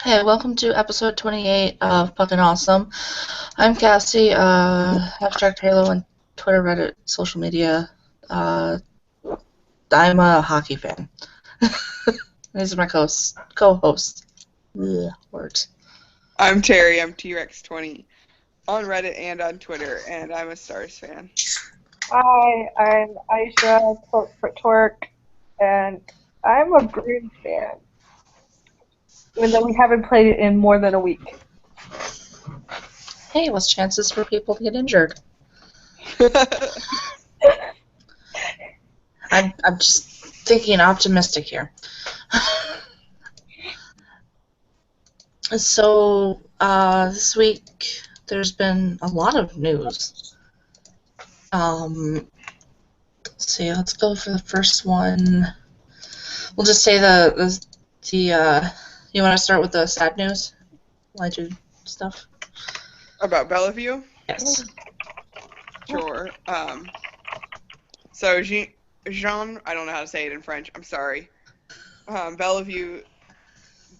Hey, welcome to episode 28 of Puckin Awesome. I'm Cassie, abstract Halo on Twitter, Reddit, social media. I'm a hockey fan. These are my co-hosts. Ugh, words. I'm Terry, I'm T-Rex20 on Reddit and on Twitter, and I'm a Stars fan. Hi, I'm Aisha Twerk, and I'm a Bruins fan. Even though we haven't played it in more than a week. Hey, what's chances for people to get injured? I'm just thinking optimistic here. So, this week there's been a lot of news. Let's see, let's go for the first one. We'll just say you want to start with the sad news? Legend stuff? About Bellevue? Yes. Sure. So Jean, I don't know how to say it in French, I'm sorry. Bellevue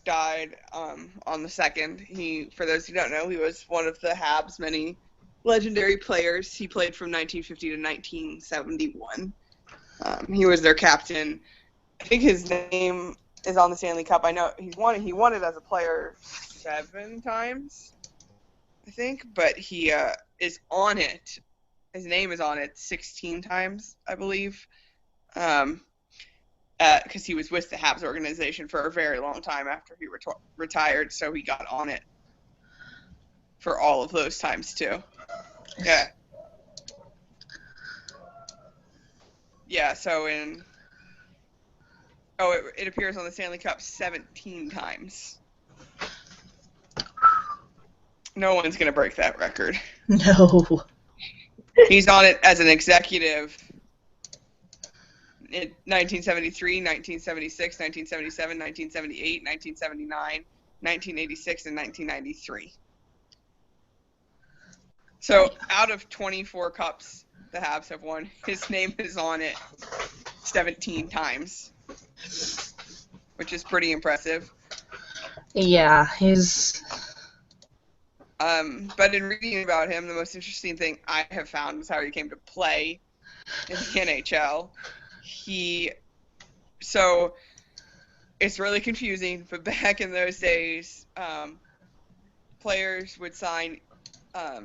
died on the 2nd. He, for those who don't know, he was one of the Habs' many legendary players. He played from 1950 to 1971. He was their captain. I think his name is on the Stanley Cup. I know he won it as a player 7 times, I think, but he is on it. His name is on it 16 times, I believe, because he was with the Habs organization for a very long time after he retired, so he got on it for all of those times too. Yeah. Yeah, so it appears on the Stanley Cup 17 times. No one's going to break that record. No. He's on it as an executive in 1973, 1976, 1977, 1978, 1979, 1986, and 1993. So out of 24 cups the Habs have won, his name is on it 17 times, which is pretty impressive. Yeah, he's... But in reading about him, the most interesting thing I have found is how he came to play in the NHL. So it's really confusing, but back in those days, players would sign a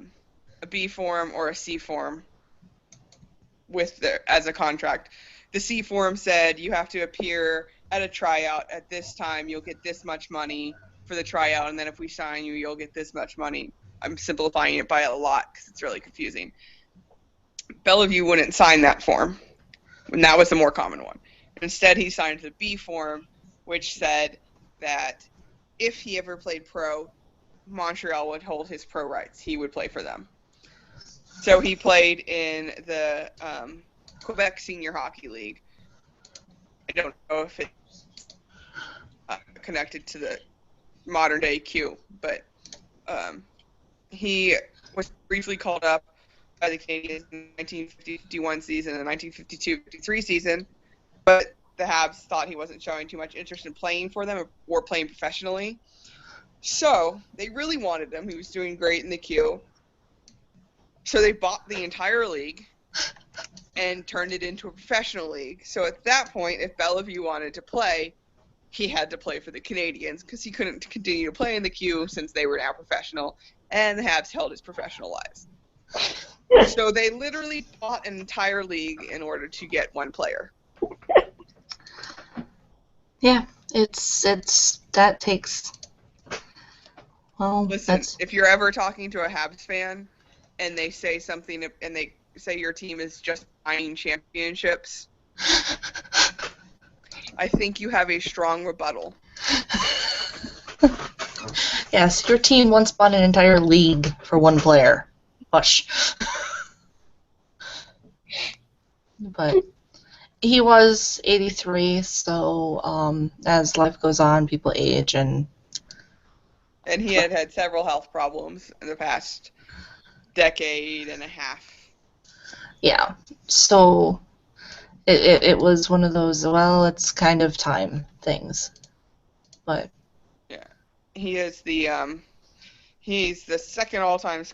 B form or a C form as a contract. The C form said you have to appear at a tryout at this time, you'll get this much money for the tryout, and then if we sign you, you'll get this much money. I'm simplifying it by a lot because it's really confusing. Bellevue wouldn't sign that form, and that was the more common one. Instead, he signed the B form, which said that if he ever played pro, Montreal would hold his pro rights. He would play for them. So he played in the Quebec Senior Hockey League. I don't know if it's connected to the modern-day Q, but he was briefly called up by the Canadiens in the 1950-51 season and the 1952-53 season, but the Habs thought he wasn't showing too much interest in playing for them or playing professionally. So they really wanted him. He was doing great in the Q. So they bought the entire league and turned it into a professional league. So at that point, if Bellevue wanted to play, he had to play for the Canadiens because he couldn't continue to play in the Q since they were now professional, and the Habs held his professional lives. So they literally bought an entire league in order to get one player. Yeah, that takes... Well, listen, if you're ever talking to a Habs fan and they say something, and they say your team is just buying championships, I think you have a strong rebuttal. Yes, your team once bought an entire league for one player. Hush. But he was 83, so as life goes on, people age, and he had several health problems in the past decade and a half. Yeah, so it was one of those, well, it's kind of time things. But He is he's the second all-time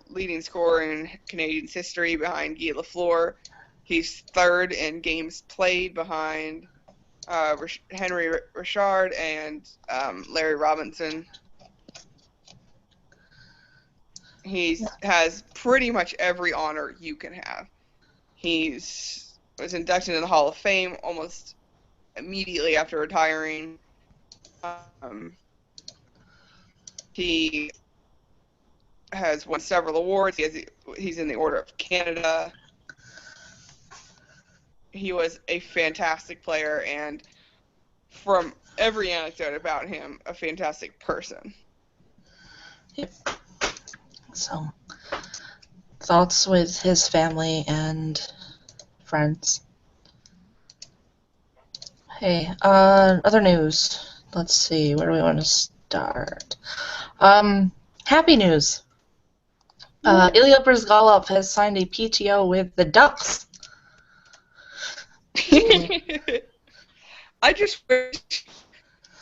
leading scorer in Canadiens history behind Guy Lafleur. He's third in games played behind Henry Richard and Larry Robinson. He has pretty much every honor you can have. He was inducted into the Hall of Fame almost immediately after retiring. He has won several awards. He's in the Order of Canada. He was a fantastic player, and from every anecdote about him, a fantastic person. Yep. So, thoughts with his family and friends. Hey, other news. Let's see, where do we want to start? Happy news. Ilya Bryzgalov has signed a PTO with the Ducks. I just wish,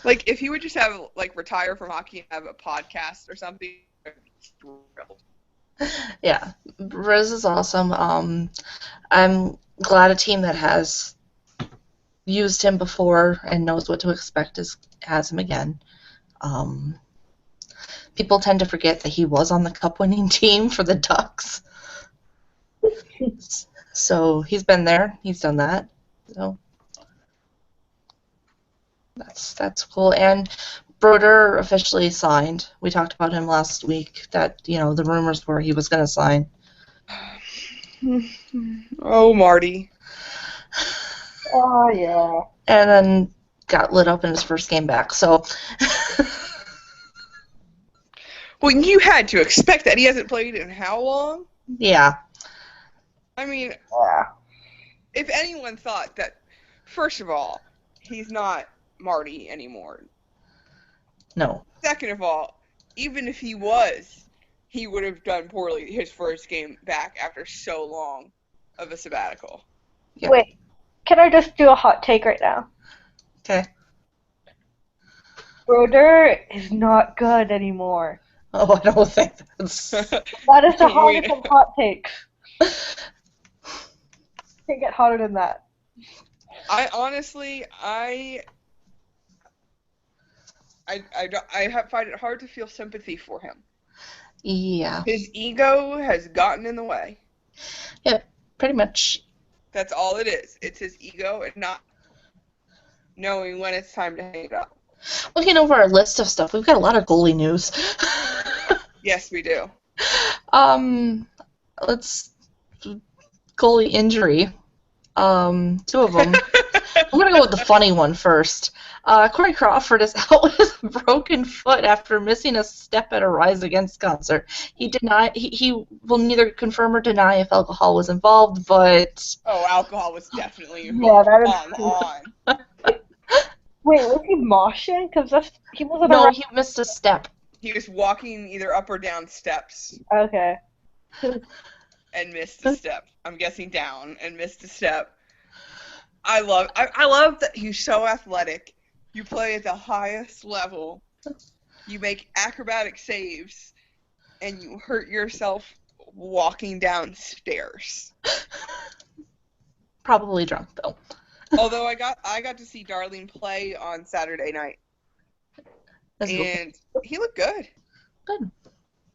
like, if he would just have, like, retire from hockey and have a podcast or something, I'd be thrilled. Yeah, Briz is awesome. I'm glad a team that has used him before and knows what to expect has him again. People tend to forget that he was on the cup-winning team for the Ducks. So he's been there. He's done that. So that's cool. And Broder officially signed. We talked about him last week. That the rumors were he was going to sign. Oh, Marty. Oh, yeah. And then got lit up in his first game back. So. Well, you had to expect that. He hasn't played in how long? Yeah. I mean, Yeah. if anyone thought that, first of all, he's not Marty anymore. No. Second of all, even if he was, he would have done poorly his first game back after so long of a sabbatical. Yep. Wait, can I just do a hot take right now? Okay. Broder is not good anymore. Oh, I don't think that's... That is the hottest of hot takes. Can't get hotter than that. I honestly, I find it hard to feel sympathy for him. Yeah. His ego has gotten in the way. Yeah, pretty much. That's all it is. It's his ego and not knowing when it's time to hang it up. Looking over our list of stuff, we've got a lot of goalie news. Yes, we do. Goalie injury. Two of them. I'm going to go with the funny one first. Corey Crawford is out with a broken foot after missing a step at a Rise Against concert. He will neither confirm or deny if alcohol was involved, but... Oh, alcohol was definitely involved. Yeah, that is Wait, was he moshing? Because he wasn't No, he missed a step. He was walking either up or down steps. Okay. And missed a step. I'm guessing down and missed a step. I love that he's so athletic. You play at the highest level. You make acrobatic saves, and you hurt yourself walking downstairs. Probably drunk though. Although I got to see Darlene play on Saturday night, and he looked good. Good.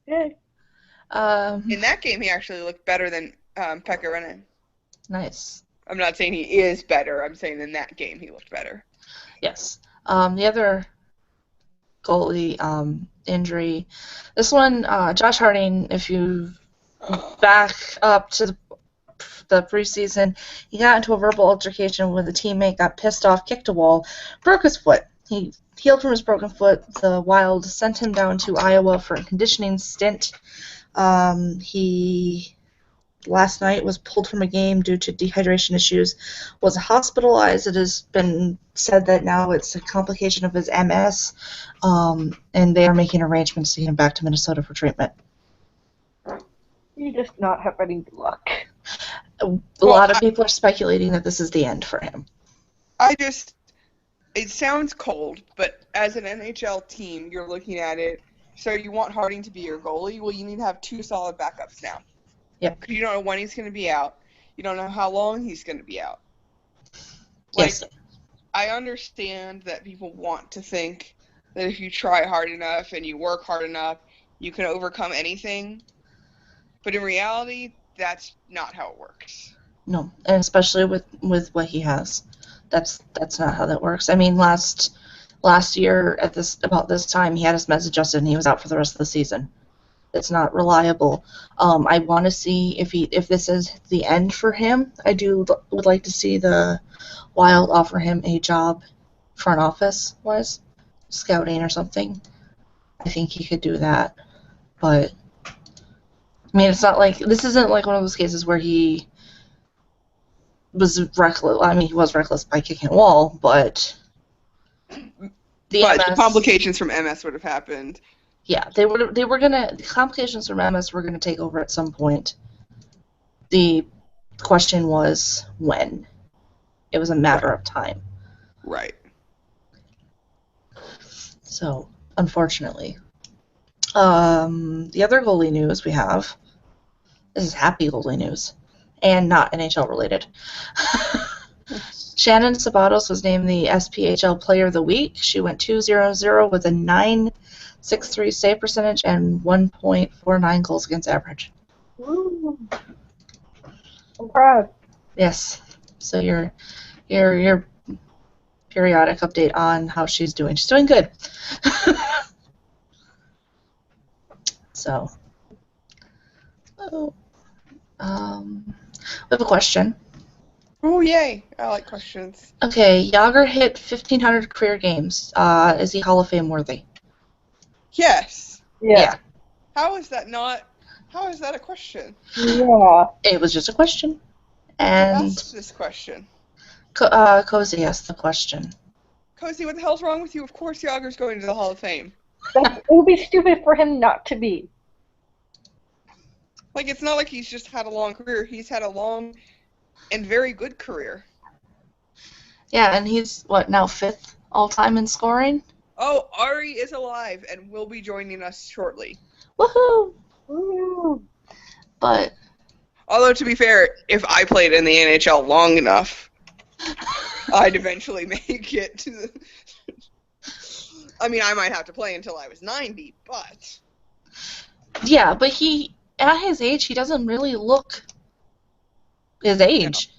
Yeah. In that game, he actually looked better than Pekka Rinne. Nice. I'm not saying he is better. I'm saying in that game he looked better. Yes. The other goalie injury, this one, Josh Harding, if you back up to the preseason, he got into a verbal altercation with a teammate, got pissed off, kicked a wall, broke his foot. He healed from his broken foot. The Wild sent him down to Iowa for a conditioning stint. He last night was pulled from a game due to dehydration issues, was hospitalized. It has been said that now it's a complication of his MS, and they are making arrangements to get him back to Minnesota for treatment. You just not have any luck. A lot of people are speculating that this is the end for him. I just it sounds cold, but as an NHL team, you're looking at it. So you want Harding to be your goalie? Well, you need to have 2 solid backups now. Yep. Because you don't know when he's going to be out. You don't know how long he's going to be out. Like, Yes. I understand that people want to think that if you try hard enough and you work hard enough, you can overcome anything. But in reality, that's not how it works. No, and especially with what he has, that's not how that works. I mean, last year at about this time, he had his meds adjusted and he was out for the rest of the season. It's not reliable. I want to see if this is the end for him. Would like to see the Wild offer him a job, front office wise, scouting or something. I think he could do that, but I mean, it's not like this isn't like one of those cases where he was reckless. I mean, he was reckless by kicking a wall, but the complications from MS would have happened. Yeah, the complications from MS were gonna take over at some point. The question was when. It was a matter of time. Right. So, unfortunately. The other goalie news we have, this is happy goalie news, and not NHL related. Shannon Sabatos was named the SPHL Player of the Week. She went 2-0-0 with a 9.63 save percentage and 1.49 goals against average. Woo. I'm proud. Yes. So your periodic update on how she's doing. She's doing good. So, we have a question. Oh, yay. I like questions. Okay, Yager hit 1,500 career games. Is he Hall of Fame worthy? Yes. Yeah. How is that a question? Yeah. It was just a question. And Ask this question. Cozy asked the question. Cozy, what the hell's wrong with you? Of course Yager's going to the Hall of Fame. It would be stupid for him not to be. Like, it's not like he's just had a long career. He's had a long and very good career. Yeah, and he's, now 5th all-time in scoring? Oh, Ari is alive and will be joining us shortly. Woohoo! Woo. But... Although, to be fair, if I played in the NHL long enough, I'd eventually make it to the... I mean, I might have to play until I was 90, but... Yeah, but at his age, he doesn't really look his age.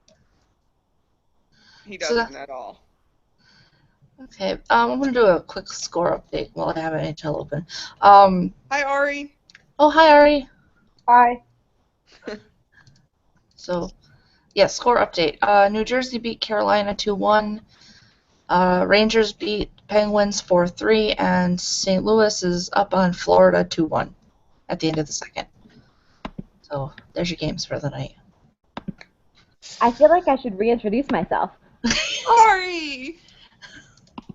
No. He doesn't at all. Okay, I'm going to do a quick score update while I have NHL open. Hi, Ari. Oh, hi, Ari. Hi. So, yeah, score update. New Jersey beat Carolina 2-1. Rangers beat Penguins 4-3, and St. Louis is up on Florida 2-1 at the end of the second. So, there's your games for the night. I feel like I should reintroduce myself. Ari!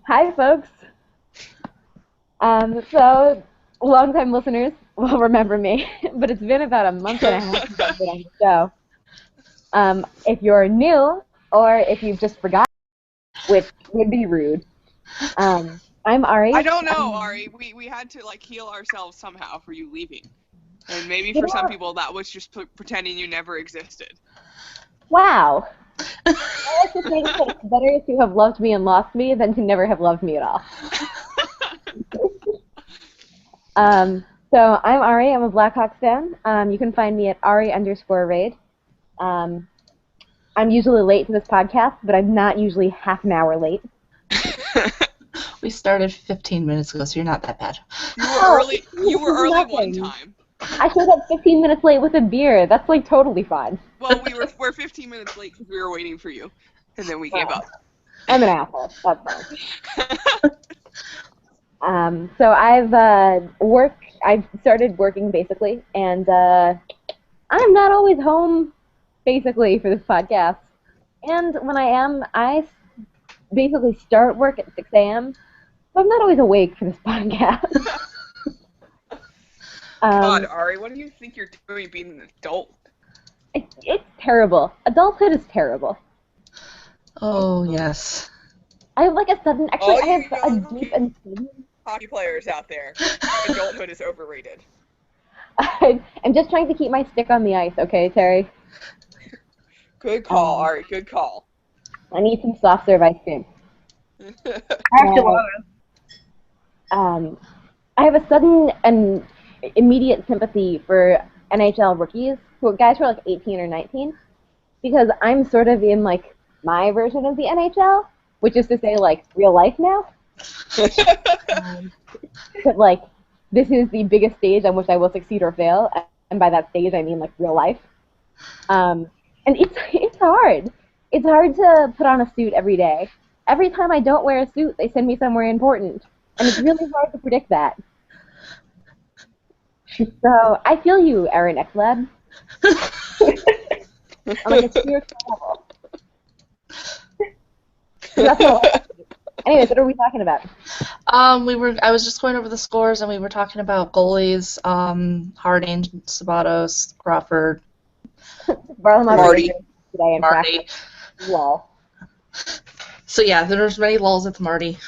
Hi, folks. So, long-time listeners will remember me, but it's been about a month and a half since I've been on the show. If you're new, or if you've just forgotten, which would be rude, I'm Ari. I don't know, Ari. We had to, heal ourselves somehow for you leaving. And maybe for some people that was just pretending you never existed. Wow. I like to think that it's better to have loved me and lost me than to never have loved me at all. So I'm Ari. I'm a Blackhawks fan. You can find me at Ari_raid. I'm usually late to this podcast, but I'm not usually half an hour late. We started 15 minutes ago, so you're not that bad. You were early one time. I showed up 15 minutes late with a beer. That's totally fine. Well, we're 15 minutes late because we were waiting for you, and then we gave up. I'm an asshole. That's fine. So I've started working basically, and I'm not always home basically for this podcast. And when I am, I basically start work at 6 a.m. So I'm not always awake for this podcast. God, Ari, what do you think you're doing being an adult? It's terrible. Adulthood is terrible. Oh, yes. I have like a sudden. Actually, All I have you a young deep and sudden. hockey players out there, adulthood is overrated. I'm just trying to keep my stick on the ice, okay, Terry? Good call, Um, Ari. Good call. I need some soft serve ice cream. I actually love it. I have a sudden and immediate sympathy for NHL rookies, guys who are like 18 or 19, because I'm sort of in like my version of the NHL, which is to say like real life now. But like this is the biggest stage on which I will succeed or fail, and by that stage I mean like real life. And it's hard. It's hard to put on a suit every day. Every time I don't wear a suit, they send me somewhere important, and it's really hard to predict that. So I feel you, Aaron Ekblad. On like a spiritual level. That's all. Anyways, what are we talking about? I was just going over the scores, and we were talking about goalies. Harding, Sabatos, Crawford, Marty. Today in Marty. practice. Lol. So yeah, there's many lulls with Marty.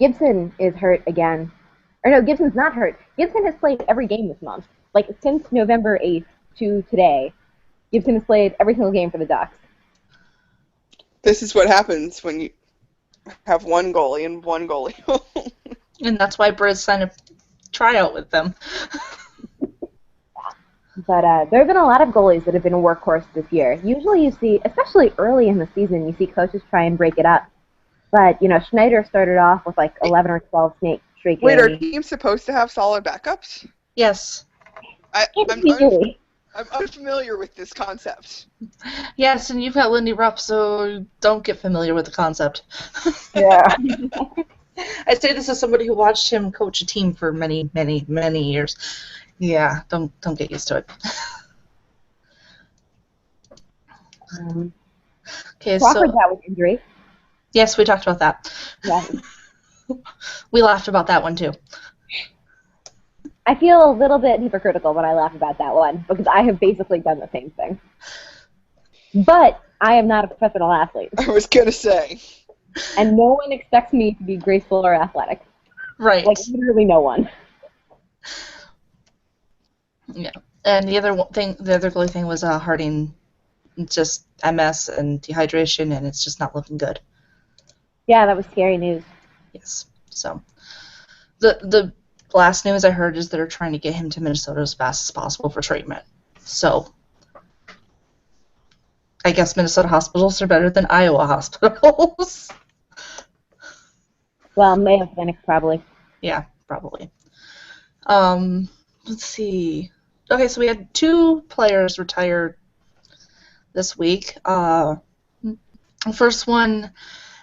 Gibson is hurt again. Or no, Gibson's not hurt. Gibson has played every game this month. Like, since November 8th to today, Gibson has played every single game for the Ducks. This is what happens when you have one goalie and one goalie. And that's why Briz signed a tryout with them. But there have been a lot of goalies that have been a workhorse this year. Usually you see, especially early in the season, you see coaches try and break it up. But, you know, Schneider started off with like 11 or 12 straight games. Wait, are teams supposed to have solid backups? Yes. I'm unfamiliar with this concept. Yes, and you've got Lindy Rupp, so don't get familiar with the concept. Yeah. I say this as somebody who watched him coach a team for many, many, many years. Yeah, don't get used to it. Okay, Crawford's so out with injury. yes, we talked about that. Yeah. We laughed about that one too. I feel a little bit hypocritical when I laugh about that one, because I have basically done the same thing. But I am not a professional athlete. I was going to say. And no one expects me to be graceful or athletic. Right. Like, literally no one. Yeah. And the other goalie thing was Harding, just MS and dehydration, and it's just not looking good. Yeah, that was scary news. Yes. So the last news I heard is they're trying to get him to Minnesota as fast as possible for treatment. So I guess Minnesota hospitals are better than Iowa hospitals. Well, Mayo Clinic probably. Yeah, probably. Let's see. Okay, so we had 2 players retired this week. The first one,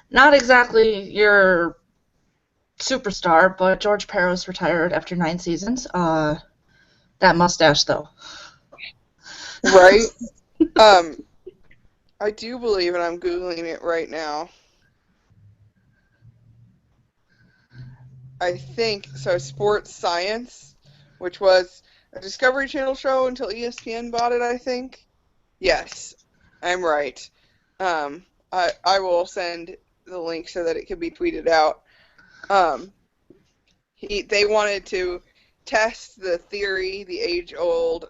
not exactly your superstar, but George Peros retired after 9 seasons. That mustache, though. Right? I do believe, and I'm Googling it right now. I think, so Sports Science, which was a Discovery Channel show until ESPN bought it, I think. Yes, I'm right. I will send the link so that it can be tweeted out. They wanted to test the theory, the age-old,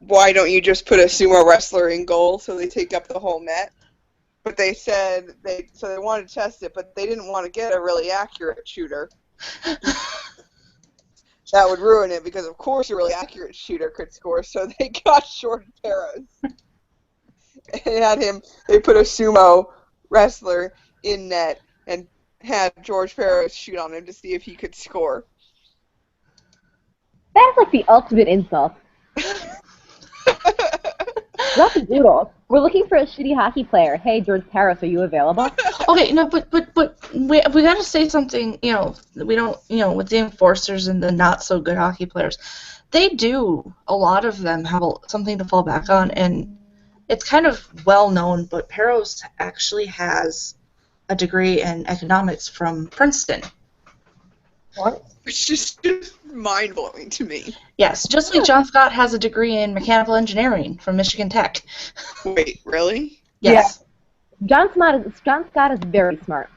why don't you just put a sumo wrestler in goal so they take up the whole net? But they said they wanted to test it, but they didn't want to get a really accurate shooter. That would ruin it because, of course, a really accurate shooter could score. So they got Jordan Peros. They put a sumo wrestler in net and had George Peros shoot on him to see if he could score. That's like the ultimate insult. That's brutal. We're looking for a shitty hockey player. Hey, George Peros, are you available? Okay, no, but we got to say something. You know, we don't. You know, with the enforcers and the not so good hockey players, they do. A lot of them have something to fall back on, and it's kind of well known. But Peros actually has a degree in economics from Princeton. What? It's just mind-blowing to me. Yes, just like John Scott has a degree in mechanical engineering from Michigan Tech. Wait, really? Yes. John Scott is very smart.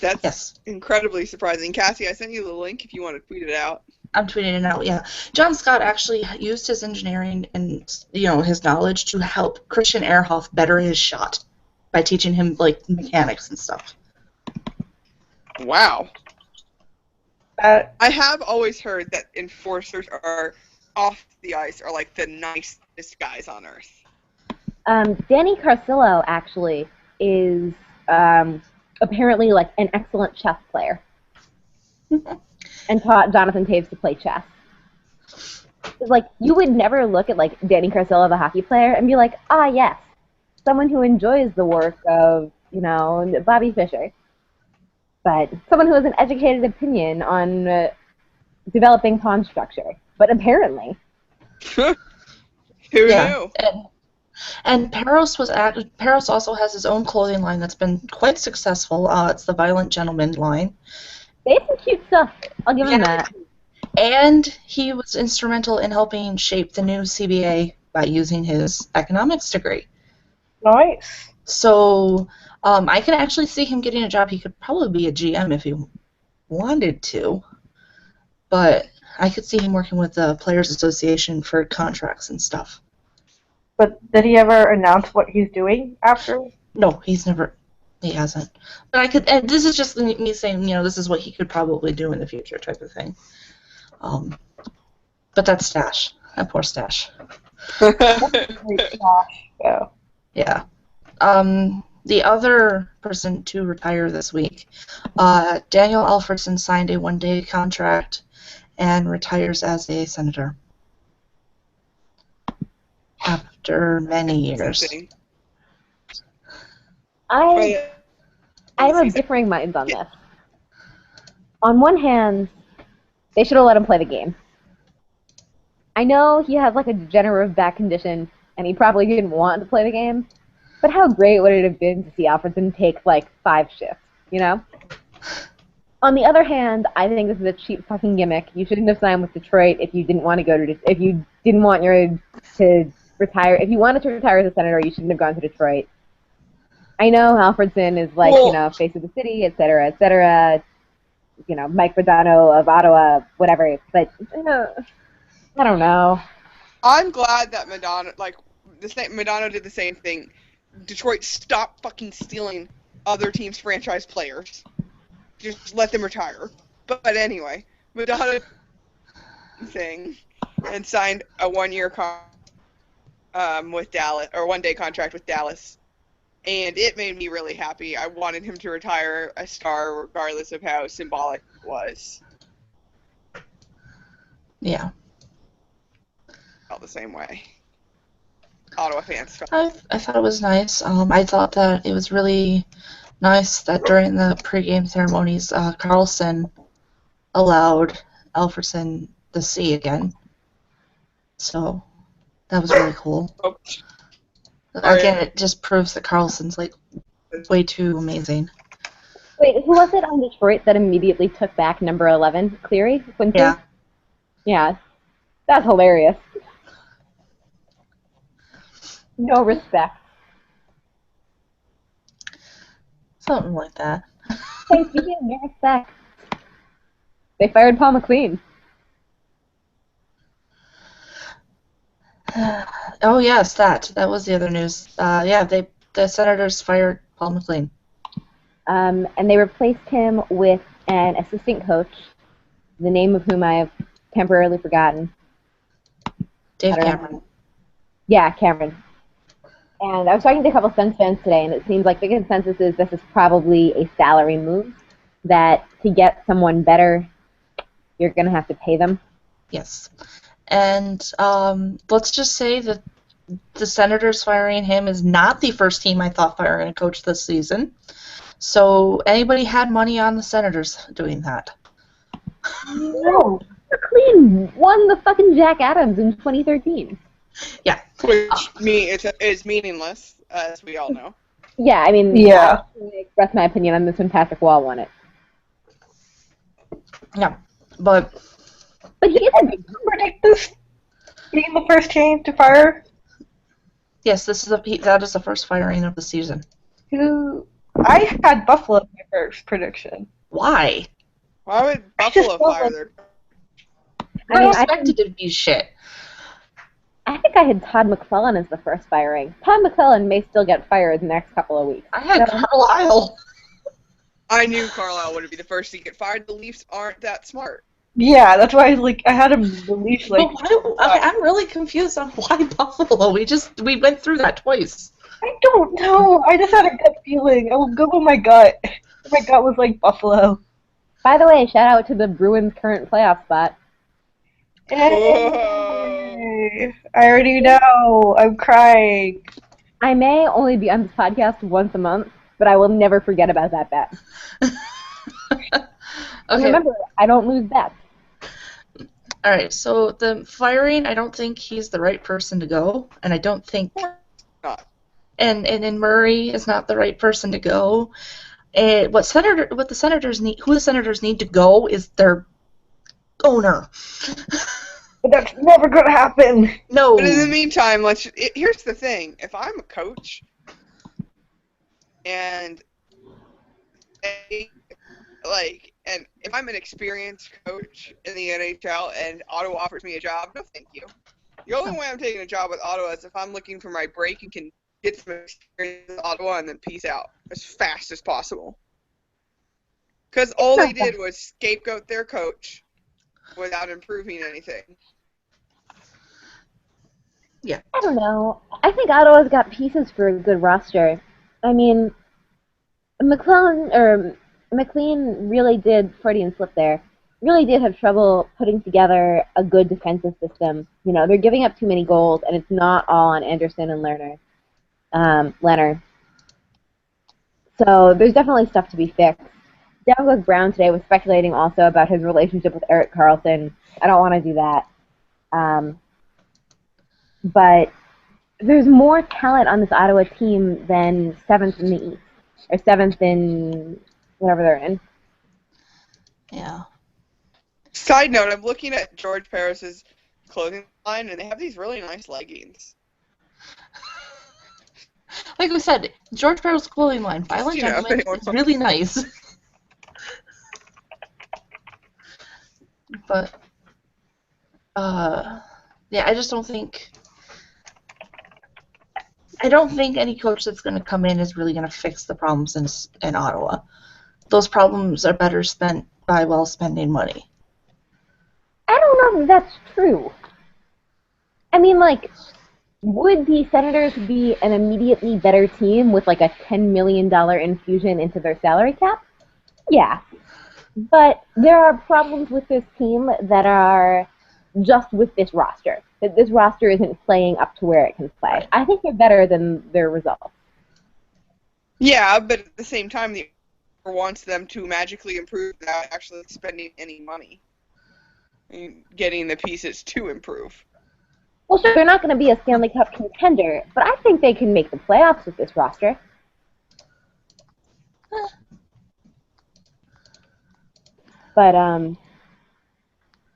That's Yes. incredibly surprising. Cassie, I sent you the link if you want to tweet it out. I'm tweeting it out, yeah. John Scott actually used his engineering and, his knowledge to help Christian Ehrhoff better his shot by teaching him, mechanics and stuff. Wow. Uh, I have always heard that enforcers are off the ice are like the nicest guys on earth. Danny Carcillo actually is apparently like an excellent chess player, and taught Jonathan Taves to play chess. Like, you would never look at like Danny Carcillo, the hockey player, and be like, ah, yes, someone who enjoys the work of Bobby Fischer, but someone who has an educated opinion on developing pawn structure. But apparently, Who knew? And Peros also has his own clothing line that's been quite successful. It's the Violent Gentleman line. they have some cute stuff. I'll give him that. And he was instrumental in helping shape the new CBA by using his economics degree. nice. So I can actually see him getting a job. He could probably be a GM if he wanted to. But I could see him working with the Players Association for contracts and stuff. But did he ever announce what he's doing after? No, he hasn't. But and this is just me saying, this is what he could probably do in the future type of thing. But that's Stash. That poor Stash. Yeah. Yeah. The other person to retire this week, Daniel Alfredson signed a one-day contract and retires as a senator after many years. I have differing minds on this. On one hand, they should have let him play the game. I know he has like a degenerative back condition, and he probably didn't want to play the game, but how great would it have been to see Alfredson take like 5 shifts, On the other hand, I think this is a cheap fucking gimmick. You shouldn't have signed with Detroit if you didn't want to if you didn't want to retire. If you wanted to retire as a senator, you shouldn't have gone to Detroit. I know Alfredson is like, face of the city, et cetera, Mike Verdano of Ottawa, whatever, but, I don't know. I'm glad that Madonna did the same thing. Detroit, stop fucking stealing other teams' franchise players. Just let them retire. But anyway, Madonna thing and signed a 1-year with Dallas, or 1-day contract with Dallas. And it made me really happy. I wanted him to retire a star regardless of how symbolic it was. Yeah. Felt the same way. Ottawa fans felt. I thought it was nice. I thought that it was really nice that during the pregame ceremonies, Carlson allowed Alfredson to see again. So that was really cool. Oh. Again, it just proves that Carlson's like way too amazing. Wait, who was it on Detroit that immediately took back number 11? Cleary? Quincy? Yeah. Yeah. That's hilarious. No respect. Something like that. Hey, speaking of no respect, they fired Paul McLean. Oh yes, that was the other news. The Senators fired Paul McLean. And they replaced him with an assistant coach, the name of whom I have temporarily forgotten. Dave Cameron. Yeah, Cameron. And I was talking to a couple Sens fans today, and it seems like the consensus is this is probably a salary move, that to get someone better, you're going to have to pay them. Yes. And let's just say that the Senators firing him is not the first team I thought firing a coach this season. So anybody had money on the Senators doing that? No. McLean won the fucking Jack Adams in 2013. Yeah. Which is meaningless, as we all know. Yeah, I mean, Yeah. I express my opinion on this when Patrick Wall won it. Yeah. But he isn't. Predict this being the first team to fire? yes, that is the first firing of the season. Who? I had Buffalo in my first prediction. Why? Why would I just Buffalo felt fire like- their? I I mean, expected it to be shit. I think I had Todd McClellan as the first firing. Todd McClellan may still get fired in the next couple of weeks. I had Carlisle. I knew Carlisle would be the first to get fired. The Leafs aren't that smart. Yeah, that's why I had him the Leafs But I'm really confused on why Buffalo. We went through that twice. I don't know. I just had a gut feeling. I will go with my gut. My gut was like Buffalo. By the way, shout out to the Bruins' current playoff spot. Yay. I already know. I'm crying. I may only be on this podcast once a month, but I will never forget about that bet. Okay. Remember, I don't lose bets. All right. So the firing, I don't think he's the right person to go, and I don't think. Not. And Murray is not the right person to go. And who the Senators need to go is their owner. But that's never gonna happen. No. But in the meantime, here's the thing: if I'm a coach, and and if I'm an experienced coach in the NHL and Ottawa offers me a job, no, thank you. The only way I'm taking a job with Ottawa is if I'm looking for my break and can get some experience with Ottawa and then peace out as fast as possible. Because all they did was scapegoat their coach without improving anything. Yeah. I don't know. I think Ottawa's got pieces for a good roster. I mean, McLean really did, Freudian slip there, really did have trouble putting together a good defensive system. You know, they're giving up too many goals, and it's not all on Anderson and Leonard. So there's definitely stuff to be fixed. Douglas Brown today was speculating also about his relationship with Erik Karlsson. I don't want to do that. But there's more talent on this Ottawa team than 7th in the East, or 7th in whatever they're in. Yeah. Side note, I'm looking at George Paris's clothing line, and they have these really nice leggings. Like we said, George Farrell's clothing line, Violent You know, Gentleman, anyone's is really nice. But, yeah, I just don't think... I don't think any coach that's going to come in is really going to fix the problems in Ottawa. Those problems are better spent by spending money. I don't know if that's true. I mean, like, would the Senators be an immediately better team with, like, a $10 million infusion into their salary cap? Yeah. But there are problems with this team that are just with this roster. That this roster isn't playing up to where it can play. I think they're better than their results. Yeah, but at the same time, the owner wants them to magically improve without actually spending any money. And getting the pieces to improve. Well, sure, they're not going to be a Stanley Cup contender, but I think they can make the playoffs with this roster. But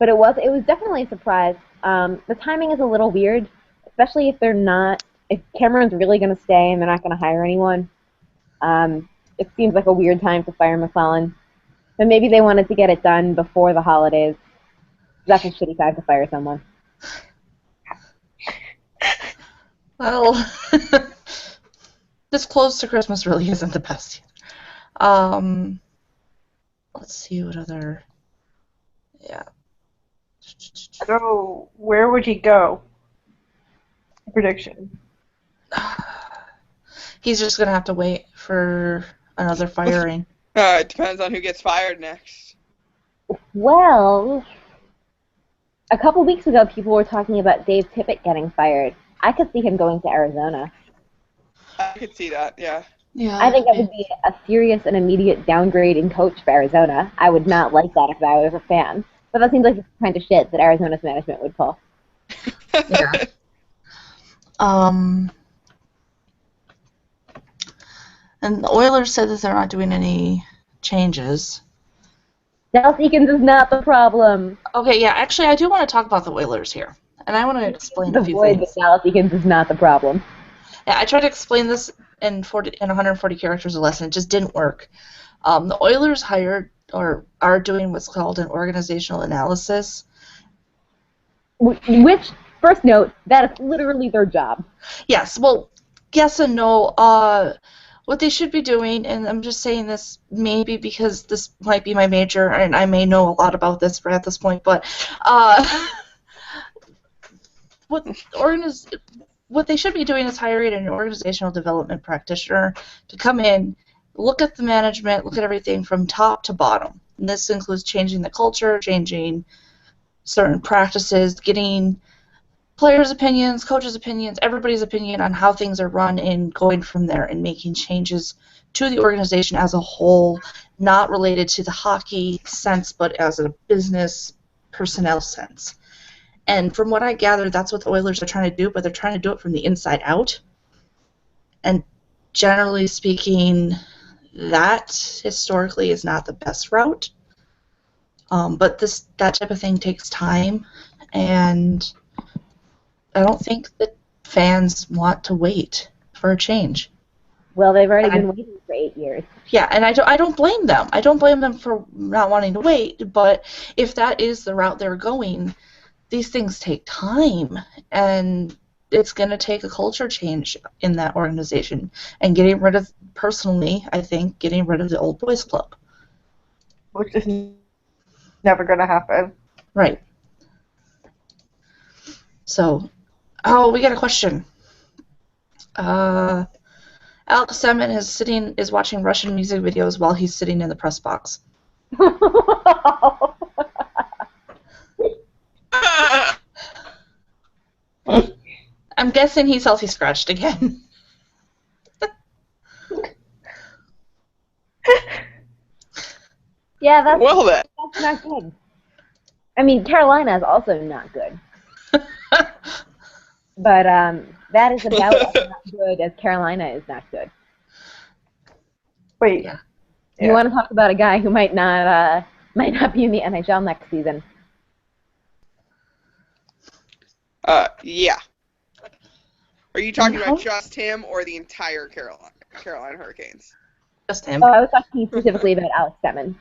it was definitely a surprise. The timing is a little weird, especially if Cameron's really going to stay and they're not going to hire anyone. It seems like a weird time to fire McClellan. But maybe they wanted to get it done before the holidays. That's a shitty time to fire someone. Well, this close to Christmas really isn't the best either. Let's see what other... Yeah. I don't know. Where would he go? Prediction. He's just going to have to wait for another firing. It depends on who gets fired next. Well, a couple weeks ago, people were talking about Dave Tippett getting fired. I could see him going to Arizona. I could see that, yeah. Yeah. I think that would be a serious and immediate downgrade in coach for Arizona. I would not like that if I was a fan. But that seems like the kind of shit that Arizona's management would pull. Yeah. And the Oilers said that they're not doing any changes. Dallas Eakins is not the problem. Okay, yeah, actually, I do want to talk about the Oilers here. And I want to explain a few Avoid things. that Dallas Eakins is not the problem. Yeah, I tried to explain this and 140 characters or less, and it just didn't work. The Oilers hired or are doing what's called an organizational analysis. Which, first note, that is literally their job. Yes, well, yes and no. What they should be doing, and I'm just saying this maybe because this might be my major, and I may know a lot about this right at this point, but what they should be doing is hiring an organizational development practitioner to come in, look at the management, look at everything from top to bottom. And this includes changing the culture, changing certain practices, getting players' opinions, coaches' opinions, everybody's opinion on how things are run, and going from there and making changes to the organization as a whole, not related to the hockey sense, but as a business personnel sense. And from what I gather, that's what the Oilers are trying to do, but they're trying to do it from the inside out. And generally speaking, that historically is not the best route. But that type of thing takes time, and I don't think that fans want to wait for a change. Well, they've already been waiting for 8 years. Yeah, and I don't blame them. I don't blame them for not wanting to wait, but if that is the route they're going, these things take time, and it's going to take a culture change in that organization, and personally, I think, getting rid of the old boys club. Which is never going to happen. Right. So, we got a question. Alex Salmon is watching Russian music videos while he's sitting in the press box. I'm guessing he's healthy scratched again. Yeah, that's not good. I mean, Carolina is also not good. But that is about as not good as Carolina is not good. Wait. Yeah. You want to talk about a guy who might not be in the NHL next season? Yeah. Are you talking about just him or the entire Carolina Hurricanes? Just him. Oh, I was talking specifically about Alex Salmon.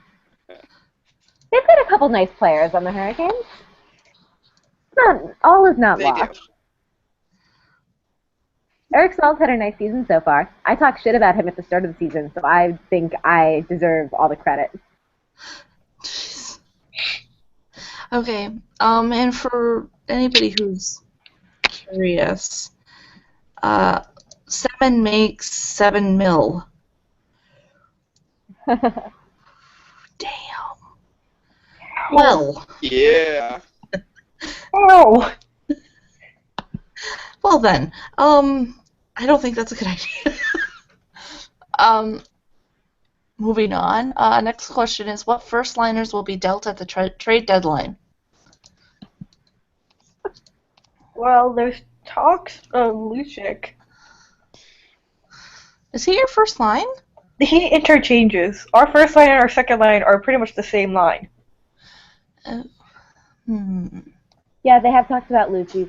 They've got a couple nice players on the Hurricanes. All is not lost. Do. Eric Staal's had a nice season so far. I talked shit about him at the start of the season, so I think I deserve all the credit. Okay, and for anybody who's curious, Salmon makes $7 million. Damn. Well. Yeah. Oh. Well then, I don't think that's a good idea. Moving on. Next question is, what first liners will be dealt at the trade deadline? Well, there's talks of Lucic. Is he your first line? He interchanges. Our first line and our second line are pretty much the same line. Yeah, they have talked about Lucci.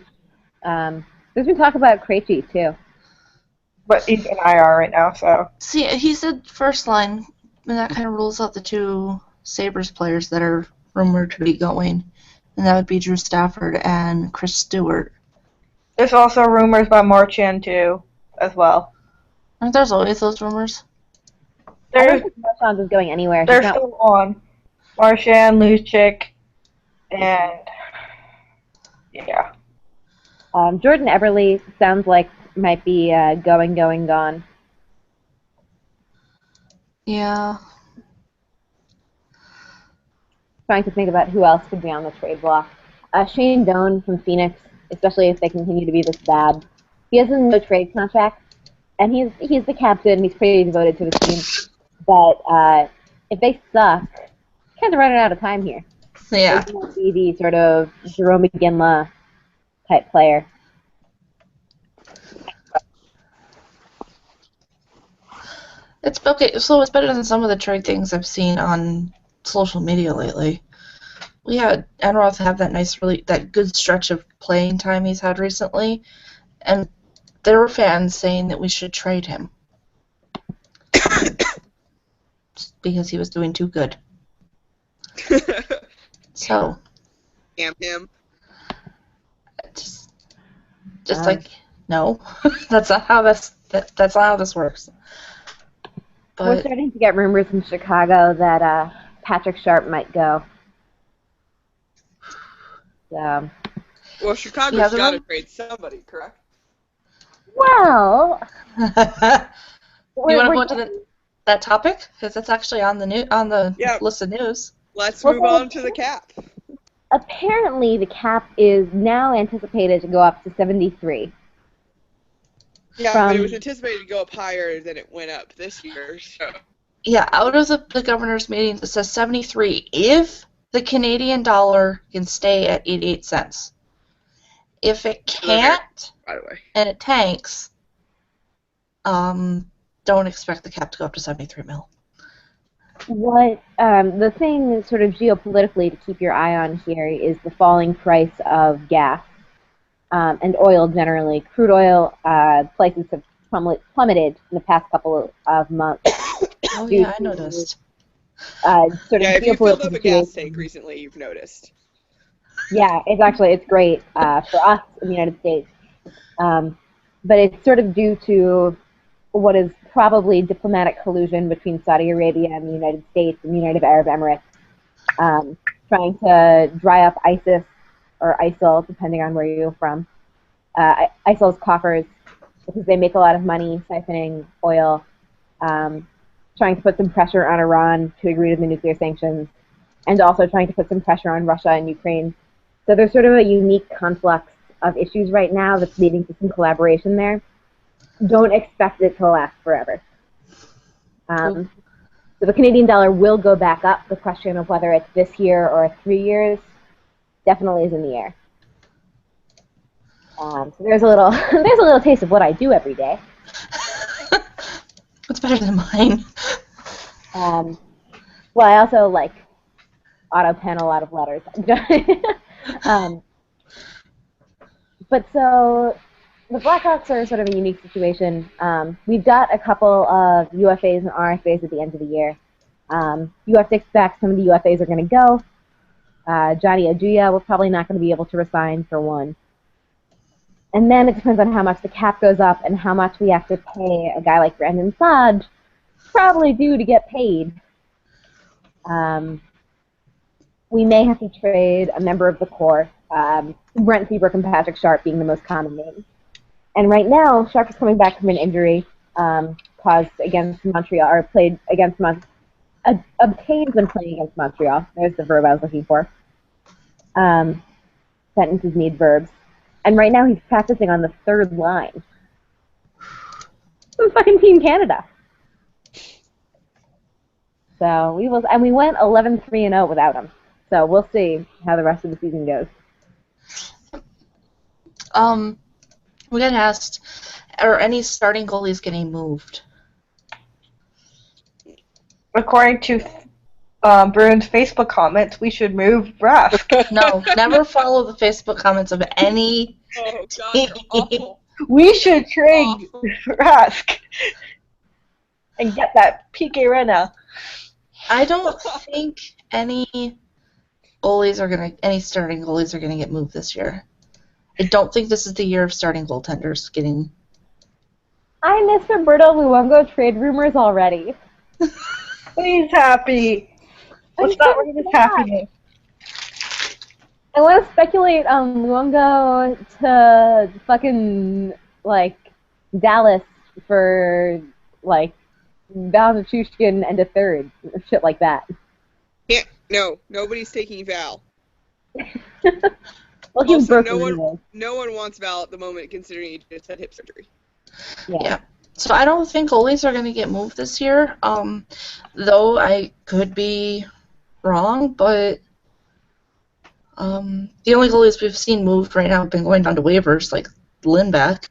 There's been talk about Krejci, too. But he's in IR right now, so. See, he said first line, and that kind of rules out the two Sabres players that are rumored to be going, and that would be Drew Stafford and Chris Stewart. There's also rumors about Marchand, too, as well. Aren't there's always those rumors? I don't think Marchand is going anywhere. They're still on. Marchand, Lucic, and yeah. Jordan Eberle sounds like might be gone. Yeah. Trying to think about who else could be on the trade block. Shane Doan from Phoenix, especially if they continue to be this bad. He has a no-trade contract, and he's the captain. He's pretty devoted to the team. But if they suck, kind of running out of time here. Yeah. He's going to be the sort of Jerome McGinley type player. It's okay. So it's better than some of the trade things I've seen on social media lately. We had Enroth have that good stretch of playing time he's had recently, and there were fans saying that we should trade him. because he was doing too good. So, Damn him. just like, no, that's not how that's not how this works. We're But starting to get rumors in Chicago that Patrick Sharp might go. So, Well, Chicago's Yeah, the got to one- trade somebody, correct? well, you want to go into that topic because that's actually on the Yeah. list of news. Let's Well, move on to the cap. apparently the cap is now anticipated to go up to 73. Yeah, From- but it was anticipated to go up higher than it went up this year. So. Yeah, out of the governor's meeting, it says 73 if the Canadian dollar can stay at 88 cents. If it can't, By the way. and it tanks, don't expect the cap to go up to 73 mil. What the thing sort of geopolitically to keep your eye on here is the falling price of gas and oil generally. Crude oil prices have plummeted in the past couple of months. Oh due yeah, I to, noticed. Sort of Yeah, if you filled up a gas situation. tank recently, you've noticed. Yeah, it's great for us in the United States, but it's sort of due to what is probably diplomatic collusion between Saudi Arabia and the United States and the United Arab Emirates, trying to dry up ISIS or ISIL, depending on where you're from. ISIL's coffers, because they make a lot of money siphoning oil, trying to put some pressure on Iran to agree to the nuclear sanctions, and also trying to put some pressure on Russia and Ukraine. So there's sort of a unique conflux of issues right now that's leading to some collaboration there. Don't expect it to last forever. So the Canadian dollar will go back up. The question of whether it's this year or 3 years definitely is in the air. So there's a little taste of what I do every day. It's better than mine. Well, I also like auto pen a lot of letters. But so the Blackhawks are sort of a unique situation. We've got a couple of UFAs and RFAs at the end of the year. You have to expect some of the UFAs are going to go. Johnny Aduya, we're probably not going to be able to resign for one. And then it depends on how much the cap goes up and how much we have to pay a guy like Brandon Saad, probably due to get paid. We may have to trade a member of the core, Brent Seabrook and Patrick Sharp being the most common names. And right now, Sharp is coming back from an injury caused against Montreal, or played against obtained when playing against Montreal. There's the verb I was looking for. Sentences need verbs. And right now he's practicing on the third line. From fucking Team Canada. So we will, and we went 11-3-0 without him. So we'll see how the rest of the season goes. We got asked, are any starting goalies getting moved? According to Bruin's Facebook comments, we should move Rask. No, never follow the Facebook comments of any Oh, God, you're awful. We should trade Rask and get that PK Rena. I don't think any starting goalies are gonna get moved this year. I don't think this is the year of starting goaltenders getting. I miss Roberto Luongo trade rumors already. He's happy. Let's not bring his happiness. I want to speculate on Luongo to fucking, like, Dallas for, like, Val Nichushkin and a third. Shit like that. No, nobody's taking Val. Well, he's Also, broken. no one wants Val at the moment, considering he just had hip surgery. Yeah. So I don't think goalies are going to get moved this year. Though I could be wrong, but the only goalies we've seen moved right now have been going down to waivers, like Lindback.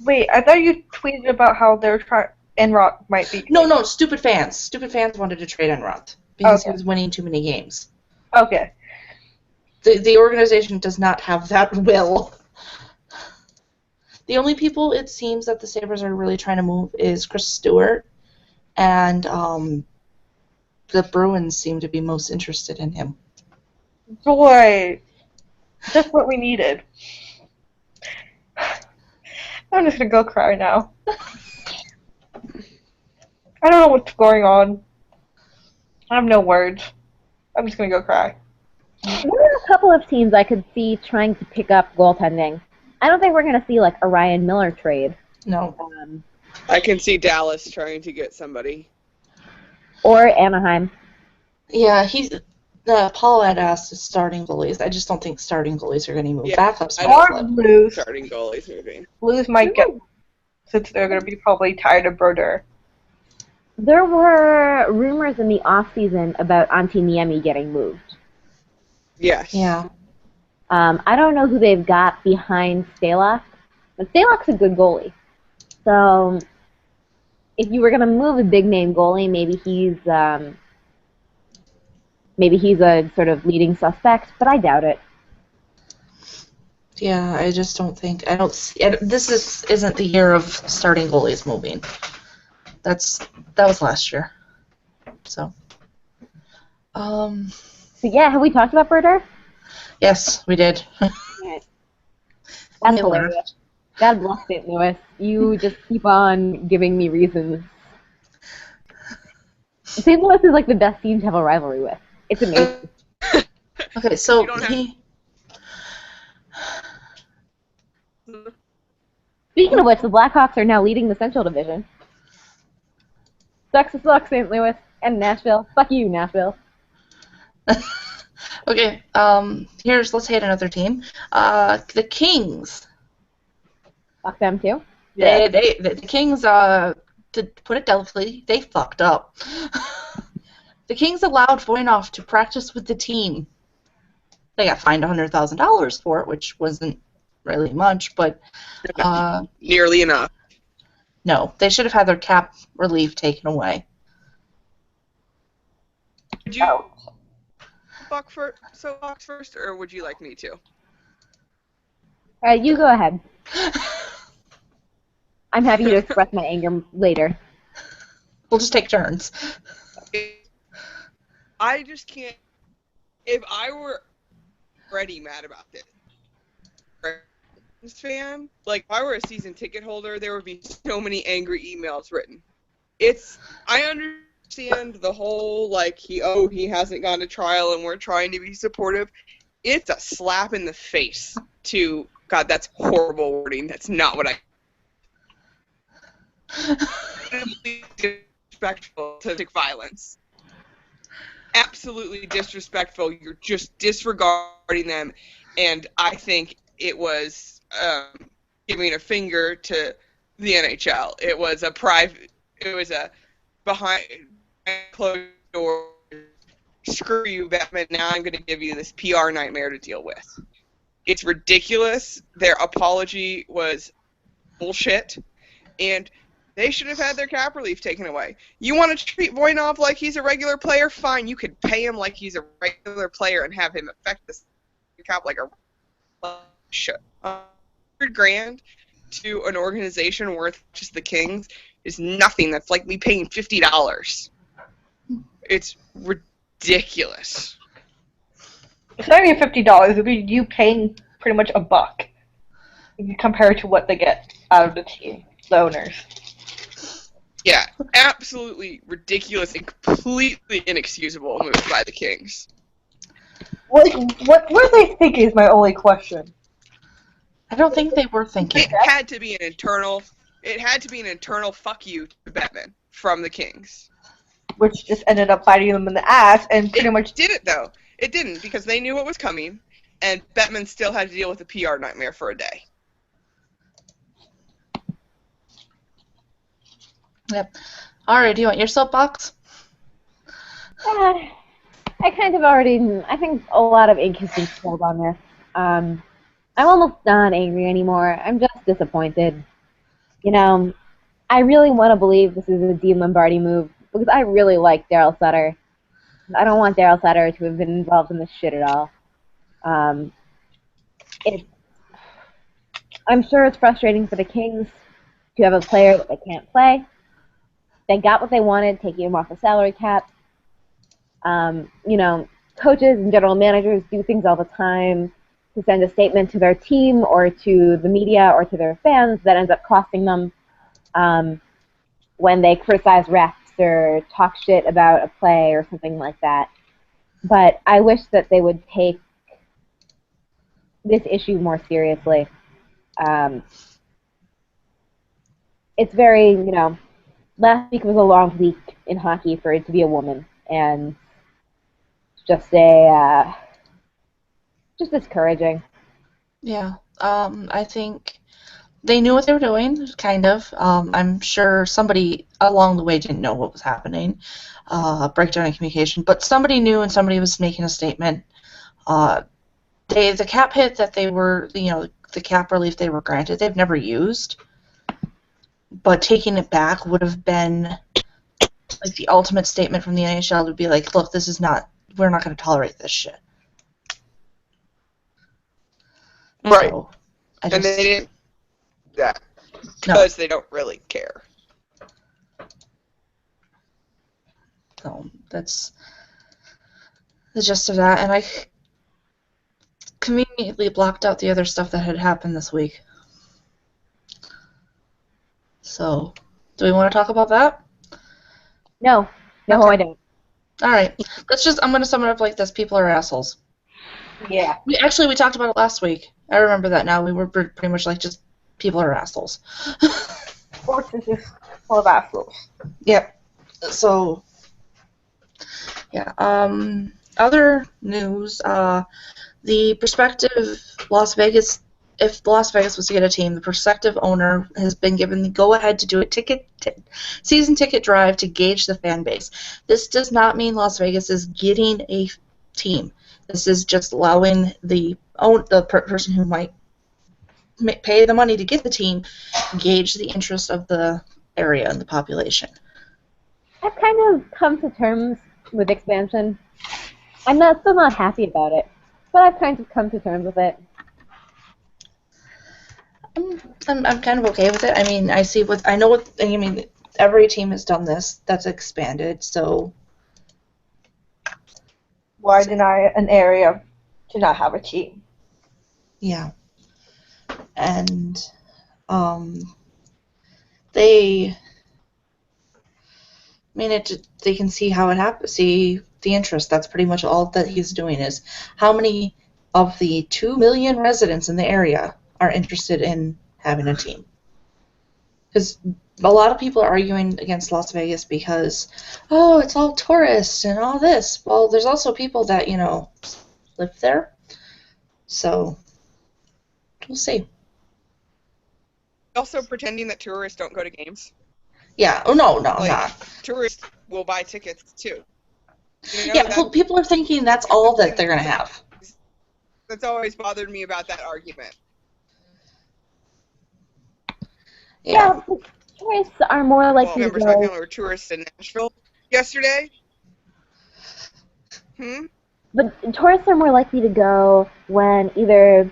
Wait, I thought you tweeted about how they're trying. Enrock might be. No, stupid fans. Stupid fans wanted to trade Enroth because he Okay. was winning too many games. Okay. The organization does not have that will. The only people it seems that the Sabres are really trying to move is Chris Stewart, and the Bruins seem to be most interested in him. Boy, just what we needed. I'm just gonna go cry now. I don't know what's going on. I have no words. I'm just gonna go cry. There are a couple of teams I could see trying to pick up goaltending. I don't think we're going to see like a Ryan Miller trade. No. I can see Dallas trying to get somebody. Or Anaheim. Yeah, Paul had asked starting goalies. I just don't think starting goalies are going to move. Yeah, Backups I might Or flip. Blues. Starting goalies moving. Blues might get, since they're gonna be probably tired of Brodeur. There were rumors in the off-season about Antiniemi getting moved. Yes. Yeah. I don't know who they've got behind Stalock, but Stalock's a good goalie. So if you were going to move a big-name goalie, maybe he's a sort of leading suspect, but I doubt it. Yeah, I just don't think. I don't see. Isn't the year of starting goalies moving. That was last year. So. So yeah, have we talked about Brodeur? Yes, we did. That's Only hilarious. God bless St. Louis. You just keep on giving me reasons. St. Louis is like the best team to have a rivalry with. It's amazing. Okay, so You don't have- Speaking of which, the Blackhawks are now leading the Central Division. Sucks to suck, St. Louis and Nashville. Fuck you, Nashville. Okay, let's hit another team. The Kings. Fuck them too. The Kings, to put it delicately, they fucked up. The Kings allowed Voynov to practice with the team. They got fined $100,000 for it, which wasn't really much, but nearly enough. no, they should have had their cap relief taken away. Would you Buck first, or would you like me to? Alright, you go ahead. I'm happy to express my anger later. We'll just take turns. I just can't. If I were already mad about this, fan, like if I were a season ticket holder, there would be so many angry emails written. I understand the whole like he hasn't gone to trial and we're trying to be supportive. It's a slap in the face to God. That's horrible wording. That's not what I. Disrespectful to domestic violence. Absolutely disrespectful. You're just disregarding them, and I think it was giving a finger to the NHL. It was a behind closed door. Screw you, Batman. Now I'm going to give you this PR nightmare to deal with. It's ridiculous. Their apology was bullshit, and they should have had their cap relief taken away. You want to treat Voynov like he's a regular player? Fine, you could pay him like he's a regular player and have him affect the cap like a should. $100,000 to an organization worth just the Kings is nothing. That's like me paying $50. It's ridiculous. It's not even $50. It'd be you paying pretty much $1 if you compare it to what they get out of the team, the owners. Yeah, absolutely ridiculous and completely inexcusable move by the Kings. Like, what were they thinking is my only question. I don't think they were thinking. It had to be an internal fuck you to Batman from the Kings. Which just ended up biting them in the ass and pretty much Did it though? It didn't because they knew what was coming, and Batman still had to deal with a PR nightmare for a day. Yep. Alright, do you want your soapbox? I kind of already, I think a lot of ink has been spilled on this. I'm almost not angry anymore. I'm just disappointed. You know, I really want to believe this is a Dean Lombardi move because I really like Daryl Sutter. I don't want Daryl Sutter to have been involved in this shit at all. I'm sure it's frustrating for the Kings to have a player that they can't play. They got what they wanted, taking him off the salary cap. You know, coaches and general managers do things all the time to send a statement to their team or to the media or to their fans that ends up costing them when they criticize refs or talk shit about a play or something like that. But I wish that they would take this issue more seriously. It's very, last week was a long week in hockey for it to be a woman, and just just discouraging. Yeah. I think they knew what they were doing, kind of. I'm sure somebody along the way didn't know what was happening, breakdown in communication, but somebody knew and somebody was making a statement. The cap hit that they were, the cap relief they were granted, they've never used, but taking it back would have been like the ultimate statement from the NHL to be like, look, we're not going to tolerate this shit. Right. So, And they didn't do that No. because they don't really care. So that's the gist of that, and I conveniently blocked out the other stuff that had happened this week. So, do we want to talk about that? No, Okay. I don't. All right. I'm going to sum it up like this. People are assholes. Yeah. We talked about it last week. I remember that now. We were pretty much like just people are assholes. Sports is just full of assholes. Yep. So, yeah. Other news, the prospective Las Vegas, if Las Vegas was to get a team, the prospective owner has been given the go-ahead to do a season ticket drive to gauge the fan base. This does not mean Las Vegas is getting a team. This is just allowing the person who might pay the money to get the team gauge the interest of the area and the population. I've kind of come to terms with expansion. I'm still not happy about it, but I've kind of come to terms with it. I'm kind of okay with it. I mean, I mean, every team has done this. That's expanded, so. Why deny an area to not have a team? Yeah. And, they can see how it happens, see the interest. That's pretty much all that he's doing is how many of the 2 million residents in the area are interested in having a team. Because a lot of people are arguing against Las Vegas because, oh, it's all tourists and all this. Well, there's also people that, live there. So, we'll see. Also pretending that tourists don't go to games. Yeah. Oh, no, Like, not. tourists will buy tickets, too. People are thinking that's all that they're going to have. That's always bothered me about that argument. Yeah, tourists are more likely to Members of my go. family were tourists in Nashville yesterday. But tourists are more likely to go when either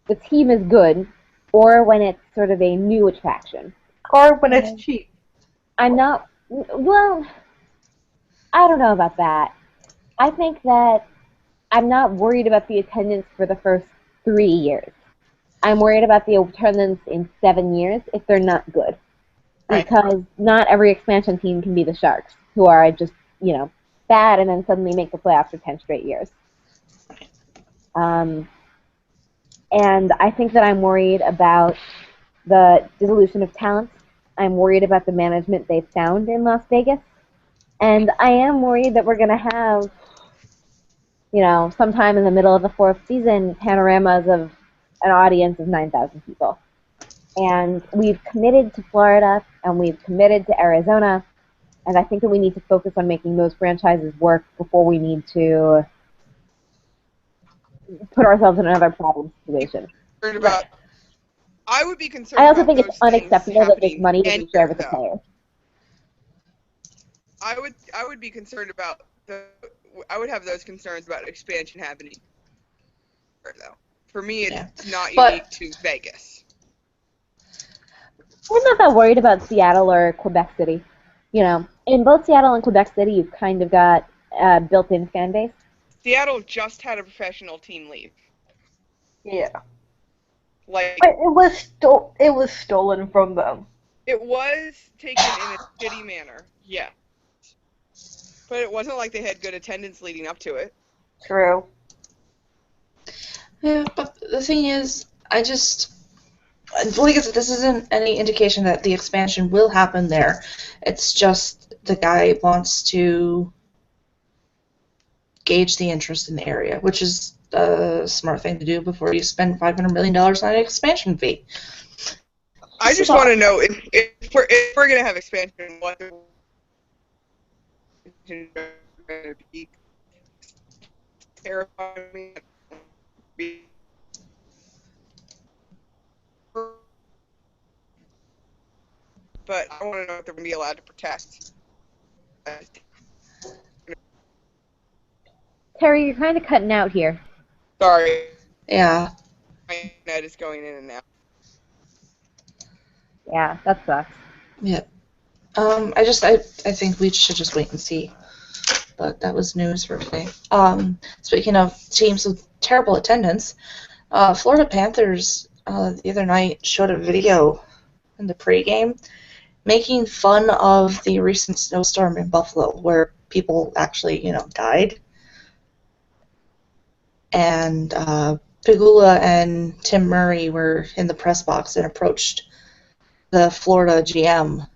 the team is good or when it's sort of a new attraction. Or when it's cheap. Well, I don't know about that. I think that I'm not worried about the attendance for the first 3 years. I'm worried about the attendance in 7 years if they're not good. Right. Because not every expansion team can be the Sharks, who are just, bad and then suddenly make the playoffs for 10 straight years. And I think that I'm worried about the dissolution of talent. I'm worried about the management they've found in Las Vegas. And I am worried that we're going to have, sometime in the middle of the 4th season, panoramas of an audience of 9,000 people. And we've committed to Florida, and we've committed to Arizona, and I think that we need to focus on making those franchises work before we need to put ourselves in another problem situation. I would be concerned. I also think it's unacceptable that this money isn't shared with the players. I would be concerned about I would have those concerns about expansion happening. Though, for me, it's not unique to Vegas. I'm not that worried about Seattle or Quebec City. You know, in both Seattle and Quebec City, you've kind of got a built-in fan base. Seattle just had a professional team leave. Yeah. Like, But it was stolen from them. it was taken in a shitty manner, yeah. But it wasn't like they had good attendance leading up to it. True. Yeah, but the thing is, like I said, this isn't any indication that the expansion will happen there. It's just the guy wants to gauge the interest in the area, which is a smart thing to do before you spend $500 million on an expansion fee. I just want to know if we're gonna have expansion, what going to be terrifying. But I want to know if they're going to be allowed to protest. Terry, you're kind of cutting out here. Sorry, Yeah. my net is going in and out. Yeah, that sucks. Yeah. I think we should just wait and see. But that was news for today. Speaking of teams with terrible attendance, Florida Panthers the other night showed a video in the pregame making fun of the recent snowstorm in Buffalo, where people actually, died. And Pegula and Tim Murray were in the press box and approached the Florida GM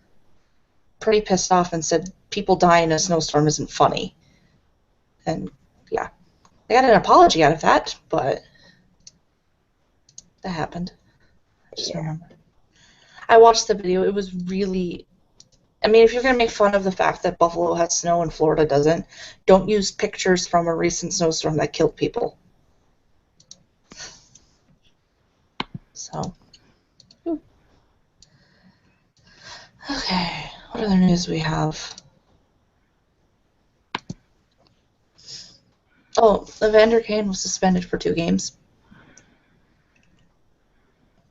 pretty pissed off and said, people dying in a snowstorm isn't funny. And, yeah, they got an apology out of that, but that happened. I just remember. I watched the video. It was really... I mean, if you're going to make fun of the fact that Buffalo has snow and Florida doesn't, don't use pictures from a recent snowstorm that killed people. So. Okay, what other news we have? Oh, Evander Kane was suspended for 2 games.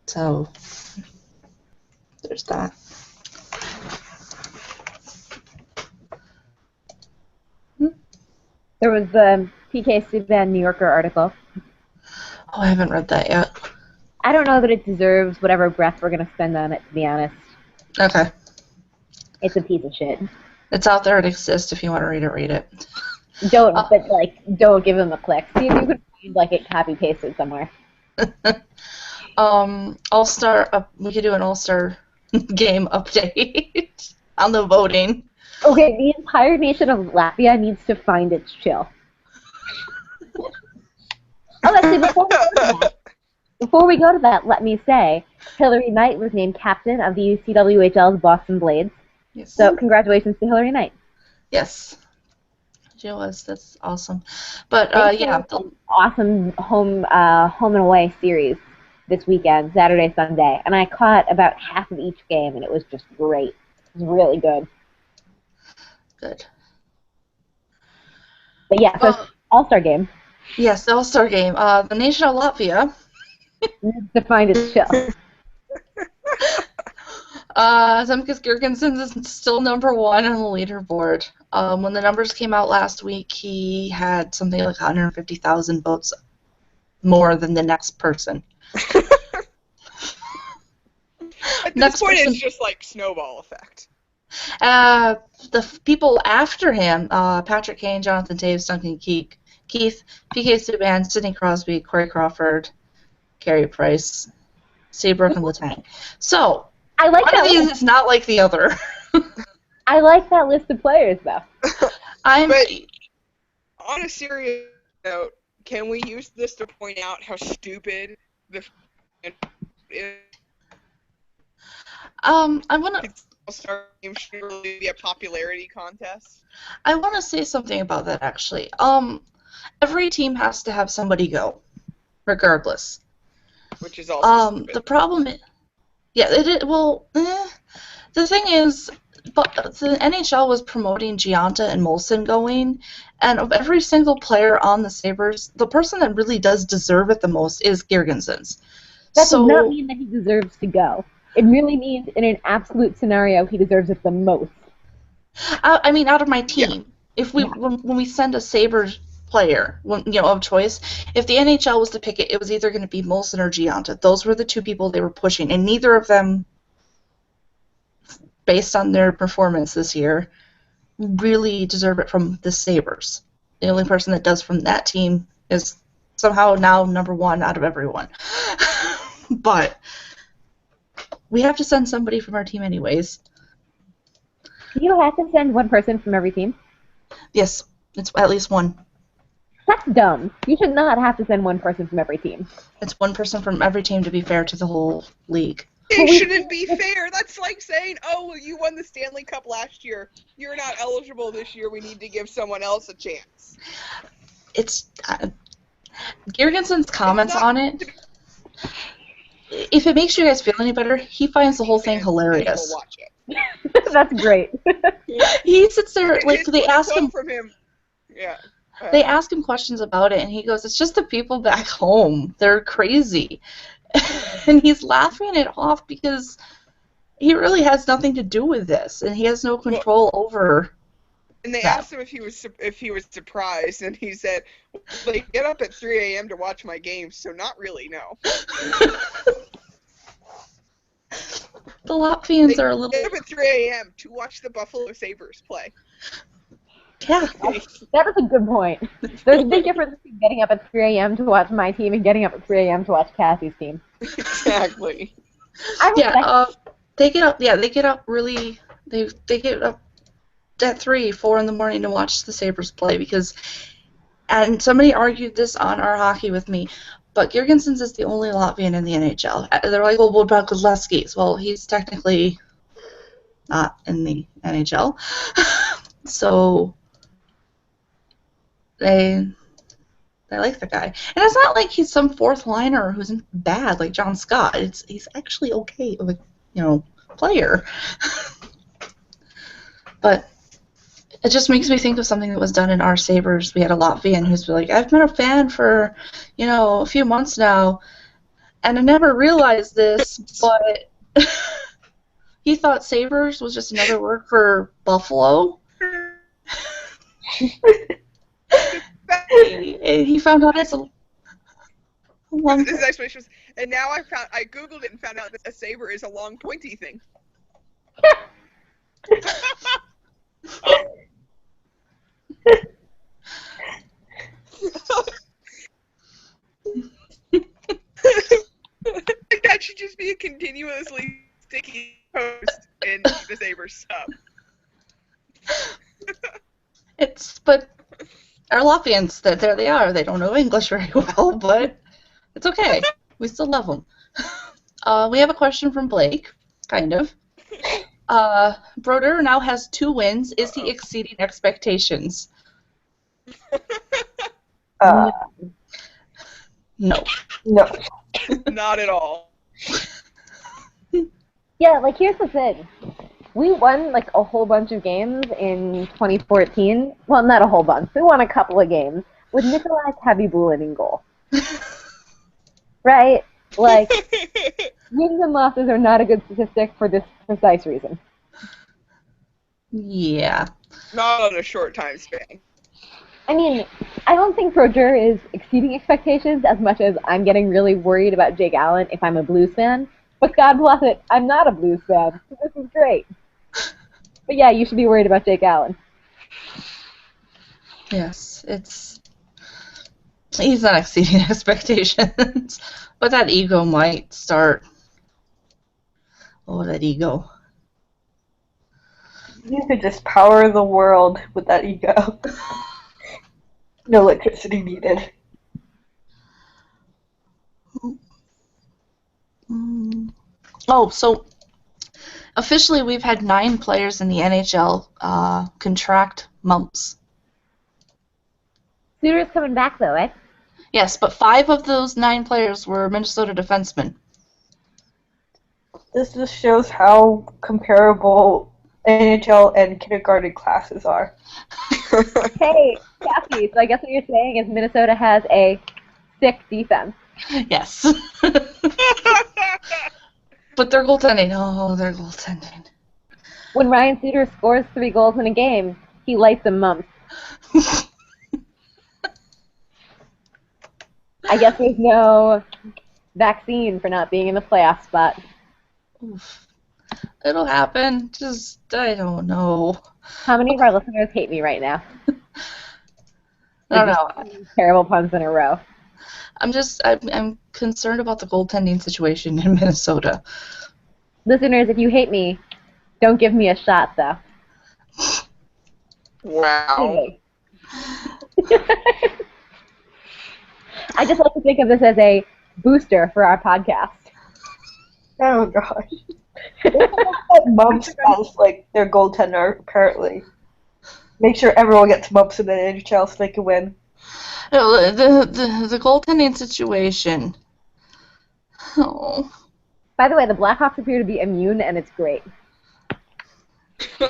So, there's that. There was the PK Subban New Yorker article. Oh, I haven't read that yet. I don't know that it deserves whatever breath we're going to spend on it, to be honest. Okay. It's a piece of shit. It's out there. It exists. If you want to read it. Don't give him a click. See if you can find it copy-pasted somewhere. All-Star, we could do an All-Star game update on the voting. Okay, the entire nation of Latvia needs to find its chill. Oh, actually, before we go to that, let me say, Hillary Knight was named captain of the UCWHL's Boston Blades. Yes. So, congratulations to Hillary Knight. Yes. She was. That's awesome. But, yeah. Awesome home and away series this weekend, Saturday, Sunday. And I caught about half of each game, and it was just great. It was really good. Good. But yeah, so All-Star game. Yes, the All-Star game. The nation of Latvia needs to find its chill. Zemgus Girgensons is still number 1 on the leaderboard. When the numbers came out last week, he had something like 150,000 votes more than the next person. At this point, it's just like snowball effect. The people after him, Patrick Kane, Jonathan Taves, Duncan Keith, PK Subban, Sidney Crosby, Corey Crawford, Carey Price, Seabrook, and Letang. So, I like one of these is not like the other. I like that list of players, though. But on a serious note, can we use this to point out how stupid the is? I want to... All-Star game should really be a popularity contest. I want to say something about that, actually. Every team has to have somebody go, regardless. Which is also stupid. The problem is... Yeah, the thing is, but the NHL was promoting Gianta and Molson going, and of every single player on the Sabres, the person that really does deserve it the most is Girgensons. That does not mean that he deserves to go. It really means in an absolute scenario he deserves it the most. I mean, out of my team, if we when we send a Sabres player, of choice, if the NHL was to pick it, it was either going to be Molson or Gianta. Those were the two people they were pushing, and neither of them, based on their performance this year, really deserve it from the Sabres. The only person that does from that team is somehow now number one out of everyone. But we have to send somebody from our team anyways. Do you have to send one person from every team? Yes, it's at least one. That's dumb. You should not have to send one person from every team. It's one person from every team to be fair to the whole league. It shouldn't be fair. That's like saying, oh, well, you won the Stanley Cup last year. You're not eligible this year. We need to give someone else a chance. It's Girgenson's comments on it. If it makes you guys feel any better, he finds the whole thing hilarious. We'll watch it. That's great. He sits there, like, they ask him. From him. Yeah. They ask him questions about it, and he goes, "It's just the people back home. They're crazy." And he's laughing it off because he really has nothing to do with this, and he has no control over. And they asked him if he was surprised, and he said, well, "They get up at 3 a.m. to watch my games, so not really, no." The Latvians are a little. They get up at 3 a.m. to watch the Buffalo Sabres play. Yeah. That is a good point. There's a big difference between getting up at 3 a.m. to watch my team and getting up at 3 a.m. to watch Cassie's team. Exactly. They get up. Yeah, they get up really. They get up at 4 in the morning to watch the Sabres play because. And somebody argued this on our hockey with me, but Girgensons is the only Latvian in the NHL. They're like, well, what about Kozlevskis? Well, he's technically not in the NHL, so. They like the guy, and it's not like he's some fourth liner who's bad like John Scott. He's actually okay of a player, but it just makes me think of something that was done in our Sabres. We had a Latvian who's like, I've been a fan for a few months now, and I never realized this, but he thought Sabres was just another word for Buffalo. He found out it's a long. His explanation was, and now I googled it and found out that a saber is a long pointy thing. That should just be a continuously sticky post in the Sabres sub. But our Latvians, there they are. They don't know English very well, but it's okay. We still love them. We have a question from Blake, kind of. Broder now has 2 wins. Is he exceeding expectations? No. No. Not at all. Yeah, like, here's the thing. We won, like, a whole bunch of games in 2014. Well, not a whole bunch. We won a couple of games with Nikolai Khabibulin in goal. Right? Like, wins and losses are not a good statistic for this precise reason. Yeah. Not on a short time span. I mean, I don't think Roger is exceeding expectations as much as I'm getting really worried about Jake Allen if I'm a Blues fan. But God bless it, I'm not a Blues fan. So this is great. But yeah, you should be worried about Jake Allen. Yes, he's not exceeding expectations, but that ego might start. Oh, that ego. You could just power the world with that ego. No electricity needed. Oh, so officially we've had 9 players in the NHL contract mumps. Suter's coming back, though, eh? Yes, but 5 of those 9 players were Minnesota defensemen. This just shows how comparable NHL and kindergarten classes are. Hey, Cassie, so I guess what you're saying is Minnesota has a sick defense. Yes. But they're goaltending. Oh, they're goaltending. When Ryan Suter scores 3 goals in a game, he lights a mumps. I guess there's no vaccine for not being in the playoff spot. Oof. It'll happen. Just, I don't know. How many of our listeners hate me right now? I don't know. Terrible puns in a row. I'm concerned about the goaltending situation in Minnesota. Listeners, if you hate me, don't give me a shot, though. Wow. I just like to think of this as a booster for our podcast. Oh gosh. They have mumps as like their goaltender apparently. Make sure everyone gets mumps in the NHL so they can win. The goaltending situation. Oh. By the way, the Blackhawks appear to be immune, and it's great. I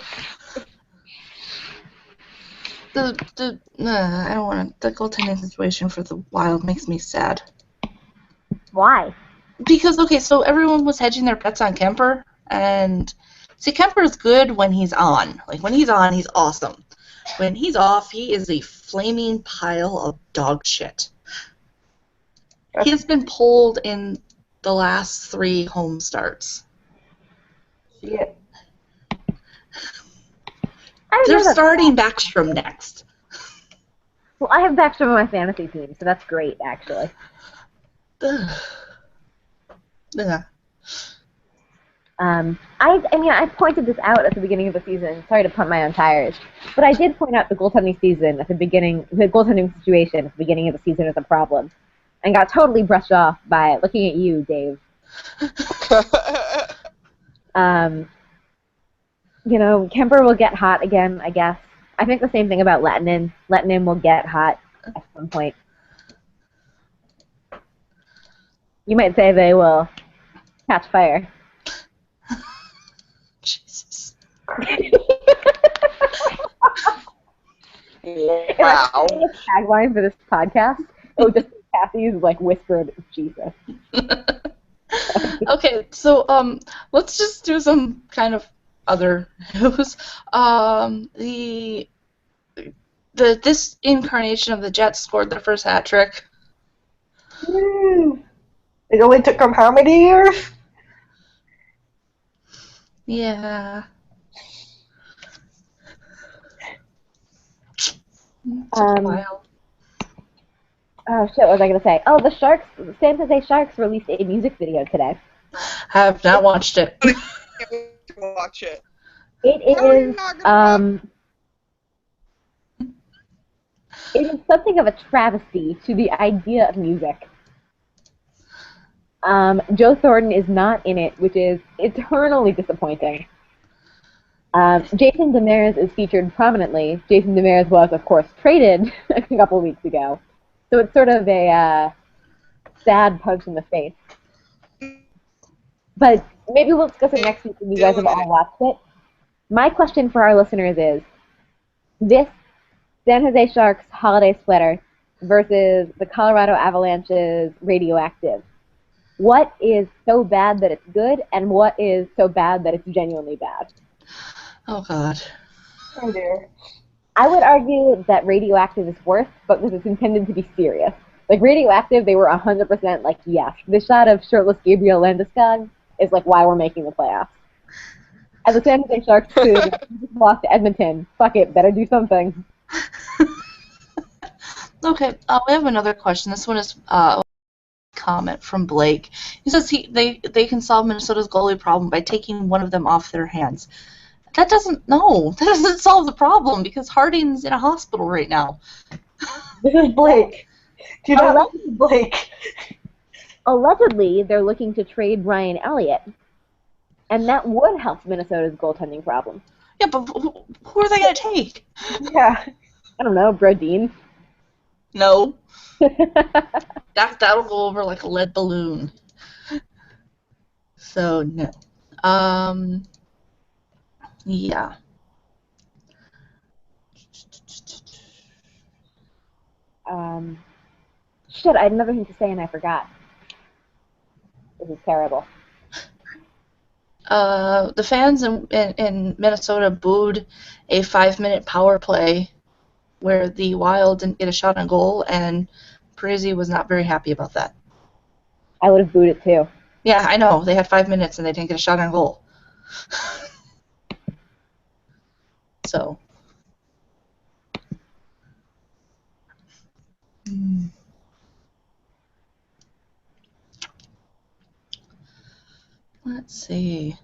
don't want the goaltending situation for the Wild makes me sad. Why? Because, okay, so everyone was hedging their bets on Kemper, and see, Kemper is good when he's on. Like, when he's on, he's awesome. When he's off, he is a flaming pile of dog shit. He has been pulled in the last 3 home starts. Yeah. They're starting Backstrom next. Well, I have Backstrom on my fantasy team, so that's great, actually. Ugh. Yeah. I pointed this out at the beginning of the season. Sorry to pump my own tires, but I did point out the goaltending situation at the beginning of the season as a problem, and got totally brushed off by looking at you, Dave. Kemper will get hot again, I guess. I think the same thing about Lettinen. Lettinen will get hot at some point. You might say they will catch fire. Jesus. Wow. A tagline for this podcast. Oh, just Kathy's whispered Jesus. Okay, so let's just do some kind of other news. This incarnation of the Jets scored their first hat trick. It only took them how many years? Yeah. While. Oh shit, what was I gonna say? Oh, the San Jose Sharks released a music video today. Have not watched it. Watch it. It is something of a travesty to the idea of music. Joe Thornton is not in it, which is eternally disappointing. Jason Demers is featured prominently. Jason Demers was, of course, traded a couple weeks ago. So it's sort of a sad punch in the face. But maybe we'll discuss it next week when you guys have all watched it. My question for our listeners is, this San Jose Sharks holiday sweater versus the Colorado Avalanche's Radioactive. What is so bad that it's good, and what is so bad that it's genuinely bad? Oh, God. Oh, dear. I would argue that Radioactive is worse, but because it's intended to be serious. Like, Radioactive, they were 100% yes. The shot of shirtless Gabriel Landeskog is why we're making the playoffs. As the San Jose Sharks just lost to Edmonton. Fuck it, better do something. Okay, we have another question. This one is a comment from Blake. He says they can solve Minnesota's goalie problem by taking one of them off their hands. That doesn't solve the problem because Harding's in a hospital right now. This is Blake. Do you know this is Blake? Allegedly, they're looking to trade Brian Elliott, and that would help Minnesota's goaltending problem. Yeah, but who are they going to take? Yeah. I don't know, Brodeen. No. That'll go over like a lead balloon. So, no. Yeah. Shit, I had another thing to say and I forgot. This is terrible. The fans in Minnesota booed a 5-minute power play where the Wild didn't get a shot on goal, and Parisi was not very happy about that. I would have booed it too. Yeah, I know. They had 5 minutes and they didn't get a shot on goal. So. Let's see.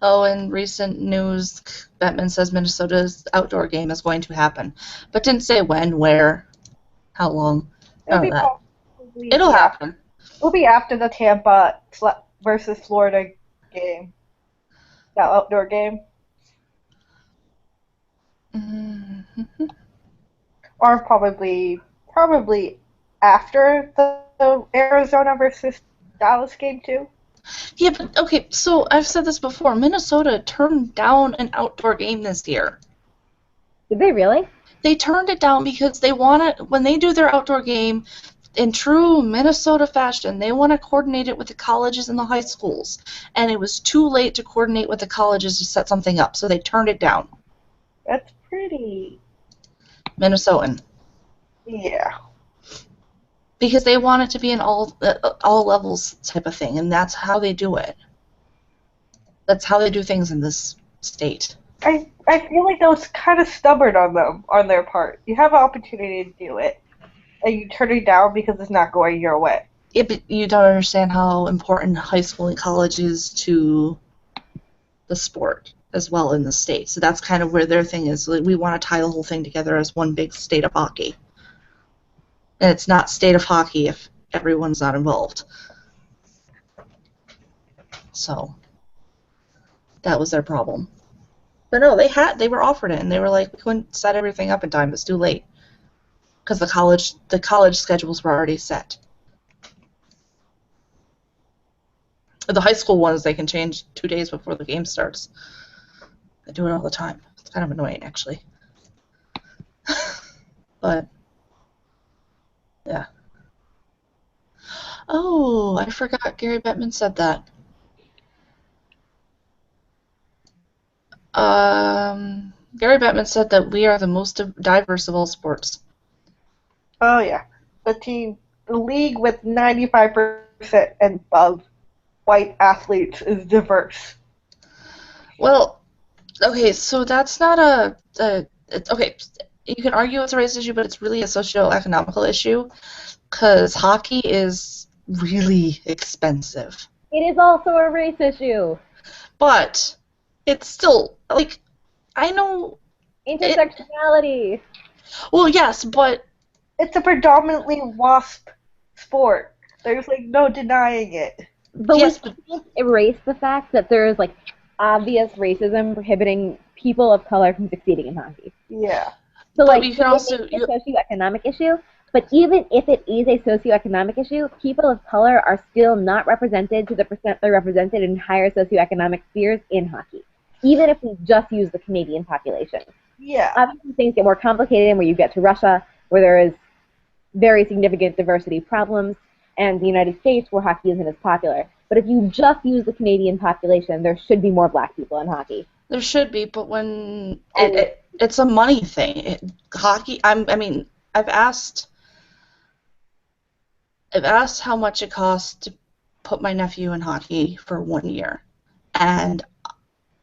Oh, in recent news, Bettman says Minnesota's outdoor game is going to happen, but didn't say when, where, how long. It'll None be of that. probably It'll happen. It'll be after the Tampa versus Florida game. That outdoor game. Mm-hmm. Or probably after the Arizona versus Dallas game too. Yeah, but okay, so I've said this before. Minnesota turned down an outdoor game this year. Did they really? They turned it down because they want to, when they do their outdoor game, in true Minnesota fashion, they want to coordinate it with the colleges and the high schools. And it was too late to coordinate with the colleges to set something up, so they turned it down. That's pretty. Minnesotan. Yeah. Because they want it to be an all levels type of thing, and that's how they do it. That's how they do things in this state. I feel like that was kind of stubborn on their part. You have an opportunity to do it, and you turn it down because it's not going your way. Yeah, but you don't understand how important high school and college is to the sport as well in the state. So that's kind of where their thing is. Like, we want to tie the whole thing together as one big state of hockey. And it's not state of hockey if everyone's not involved. So that was their problem. But no, they were offered it, and they were like, we couldn't set everything up in time. It's too late because the college schedules were already set. The high school ones they can change 2 days before the game starts. They do it all the time. It's kind of annoying, actually. But yeah. Oh, I forgot Gary Bettman said that. Gary Bettman said that we are the most diverse of all sports. Oh yeah, the league with 95% and above white athletes is diverse. Well, okay, so that's not okay. You can argue it's a race issue, but it's really a socio-economical issue because hockey is really expensive. It is also a race issue. But it's still, like, I know... Intersectionality. Well, yes, but... It's a predominantly WASP sport. There's, like, no denying it. But yes, we can't erase the fact that there is, like, obvious racism prohibiting people of color from succeeding in hockey. Yeah. So, like, you can also... it's a socioeconomic issue, but even if it is a socioeconomic issue, people of color are still not represented to the percent they're represented in higher socioeconomic spheres in hockey, even if we just use the Canadian population. Yeah. Obviously, things get more complicated when you get to Russia, where there is very significant diversity problems, and the United States, where hockey isn't as popular. But if you just use the Canadian population, there should be more black people in hockey. There should be, but when it's a money thing. Hockey, I've asked how much it costs to put my nephew in hockey for 1 year, and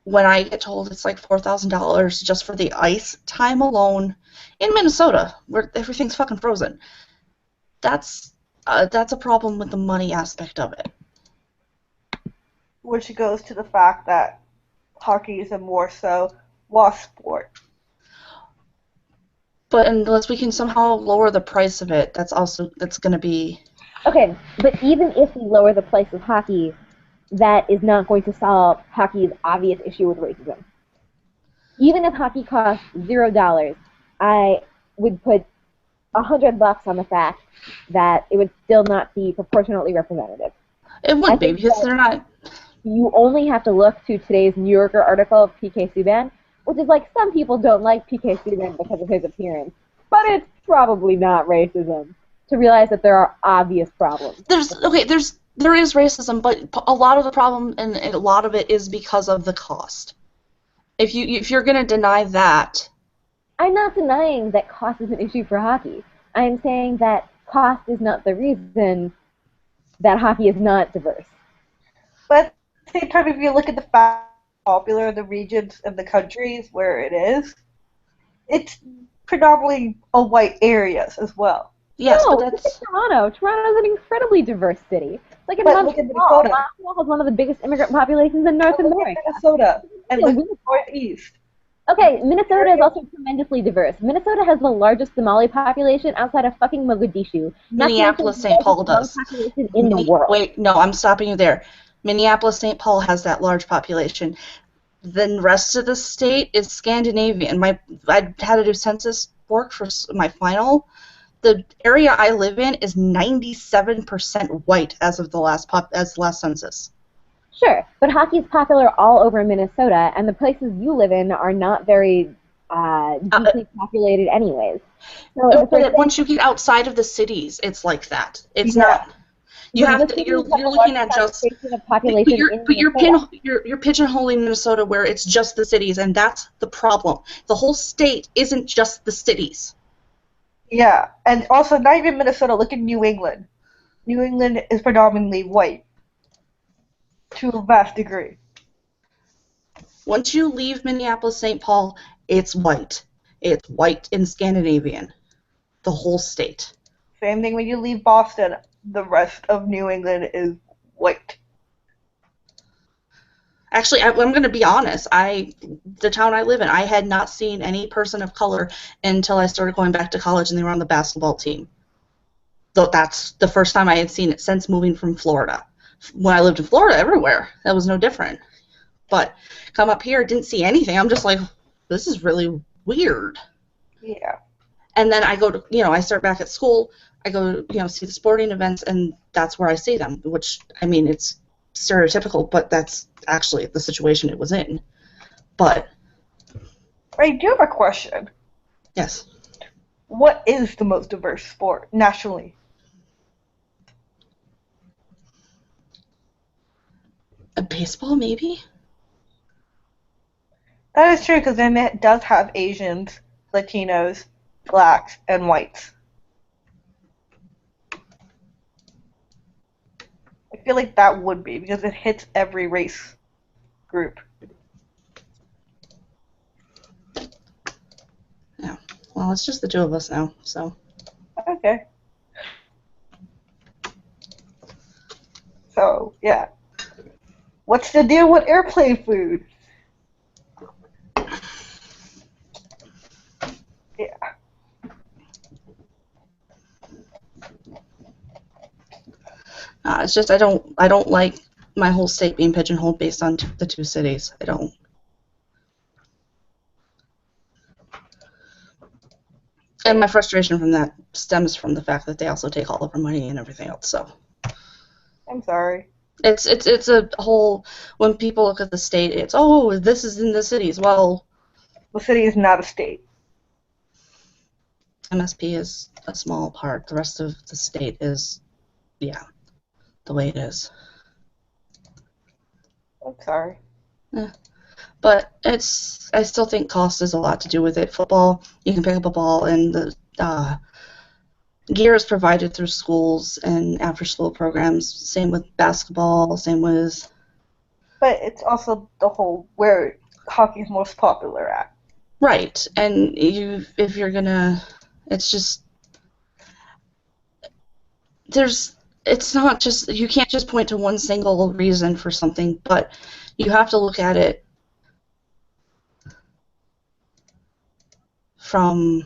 when I get told it's like $4,000 just for the ice time alone in Minnesota, where everything's fucking frozen, that's a problem with the money aspect of it. Which goes to the fact that hockey is a more so WASP sport. But unless we can somehow lower the price of it, that's going to be... Okay, but even if we lower the price of hockey, that is not going to solve hockey's obvious issue with racism. Even if hockey costs $0, I would put $100 on the fact that it would still not be proportionately representative. It wouldn't be, because they're not... You only have to look to today's New Yorker article of P.K. Subban, which is like, some people don't like P.K. Subban because of his appearance. But it's probably not racism to realize that there are obvious problems. There is racism, but a lot of the problem and a lot of it is because of the cost. If you're going to deny that, I'm not denying that cost is an issue for hockey. I'm saying that cost is not the reason that hockey is not diverse. But at the same time, if you look at the fact how popular the regions and the countries where it is, it's predominantly a white areas as well. yes, No, but look at that's Toronto. Toronto's an incredibly diverse city. Like in But look at Montreal. Minnesota. Montreal has one of the biggest immigrant populations in North Look at America. Minnesota and Yeah, look at we- the Northeast. Okay, Minnesota is also tremendously diverse. Minnesota has the largest Somali population outside of fucking Mogadishu. Minneapolis, Not to mention St. Paul the largest does. Somali population in the world. Wait, no, I'm stopping you there. Minneapolis, St. Paul has that large population. The rest of the state is Scandinavian. I had to do census work for my final. The area I live in is 97% white as of the last census. Sure, but hockey is popular all over Minnesota, and the places you live in are not very deeply populated anyways. So But once you get outside of the cities, it's like that. It's not. You have to. You're looking at just. But you're pigeonholing Minnesota where it's just the cities, and that's the problem. The whole state isn't just the cities. Yeah, and also not even Minnesota. Look at New England. New England is predominantly white to a vast degree. Once you leave Minneapolis, St. Paul, it's white. It's white and Scandinavian. The whole state. Same thing when you leave Boston. The rest of New England is white. Actually, I'm going to be honest. The town I live in, I had not seen any person of color until I started going back to college and they were on the basketball team. So that's the first time I had seen it since moving from Florida. When I lived in Florida, everywhere, that was no different. But come up here, didn't see anything. I'm just like, this is really weird. Yeah. And then I go to, I start back at school. I go, see the sporting events, and that's where I see them, which, I mean, it's stereotypical, but that's actually the situation it was in. But. I do have a question. Yes. What is the most diverse sport nationally? A baseball, maybe? That is true, because then it does have Asians, Latinos, blacks, and whites. I feel like that would be, because it hits every race group. Yeah. Well, it's just the two of us now, so. Okay. So, yeah. What's the deal with airplane food? Yeah. It's just I don't like my whole state being pigeonholed based on the two cities. I don't. And my frustration from that stems from the fact that they also take all of our money and everything else. So. I'm sorry. It's a whole, when people look at the state, it's, oh, this is in the cities. Well, The city is not a state. MSP is a small part. The rest of the state is, yeah, the way it is. I'm sorry. Yeah. But I still think cost has a lot to do with it. Football, you can pick up a ball, and the gear is provided through schools and after-school programs. Same with basketball, same with... But it's also the whole where hockey's most popular at. Right, and if you're gonna... It's just... It's not just... You can't just point to one single reason for something, but you have to look at it from,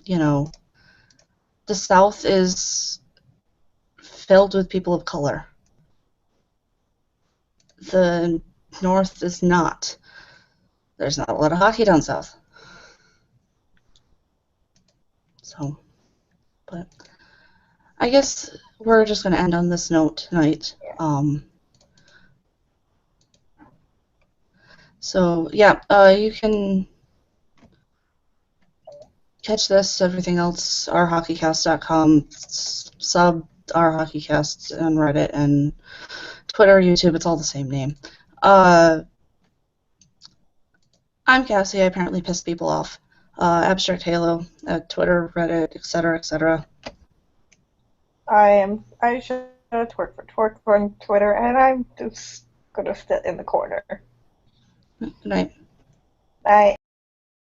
the South is filled with people of color. The North is not. There's not a lot of hockey down south. So, but I guess we're just going to end on this note tonight. So, yeah, you can catch this, everything else, ourhockeycast.com, sub ourhockeycast on Reddit and Twitter, YouTube, it's all the same name. I'm Cassie, I apparently piss people off. Abstract Halo at Twitter, Reddit, etc., etc. I am Aisha, twerk on Twitter, and I'm just gonna sit in the corner. Good night. Bye.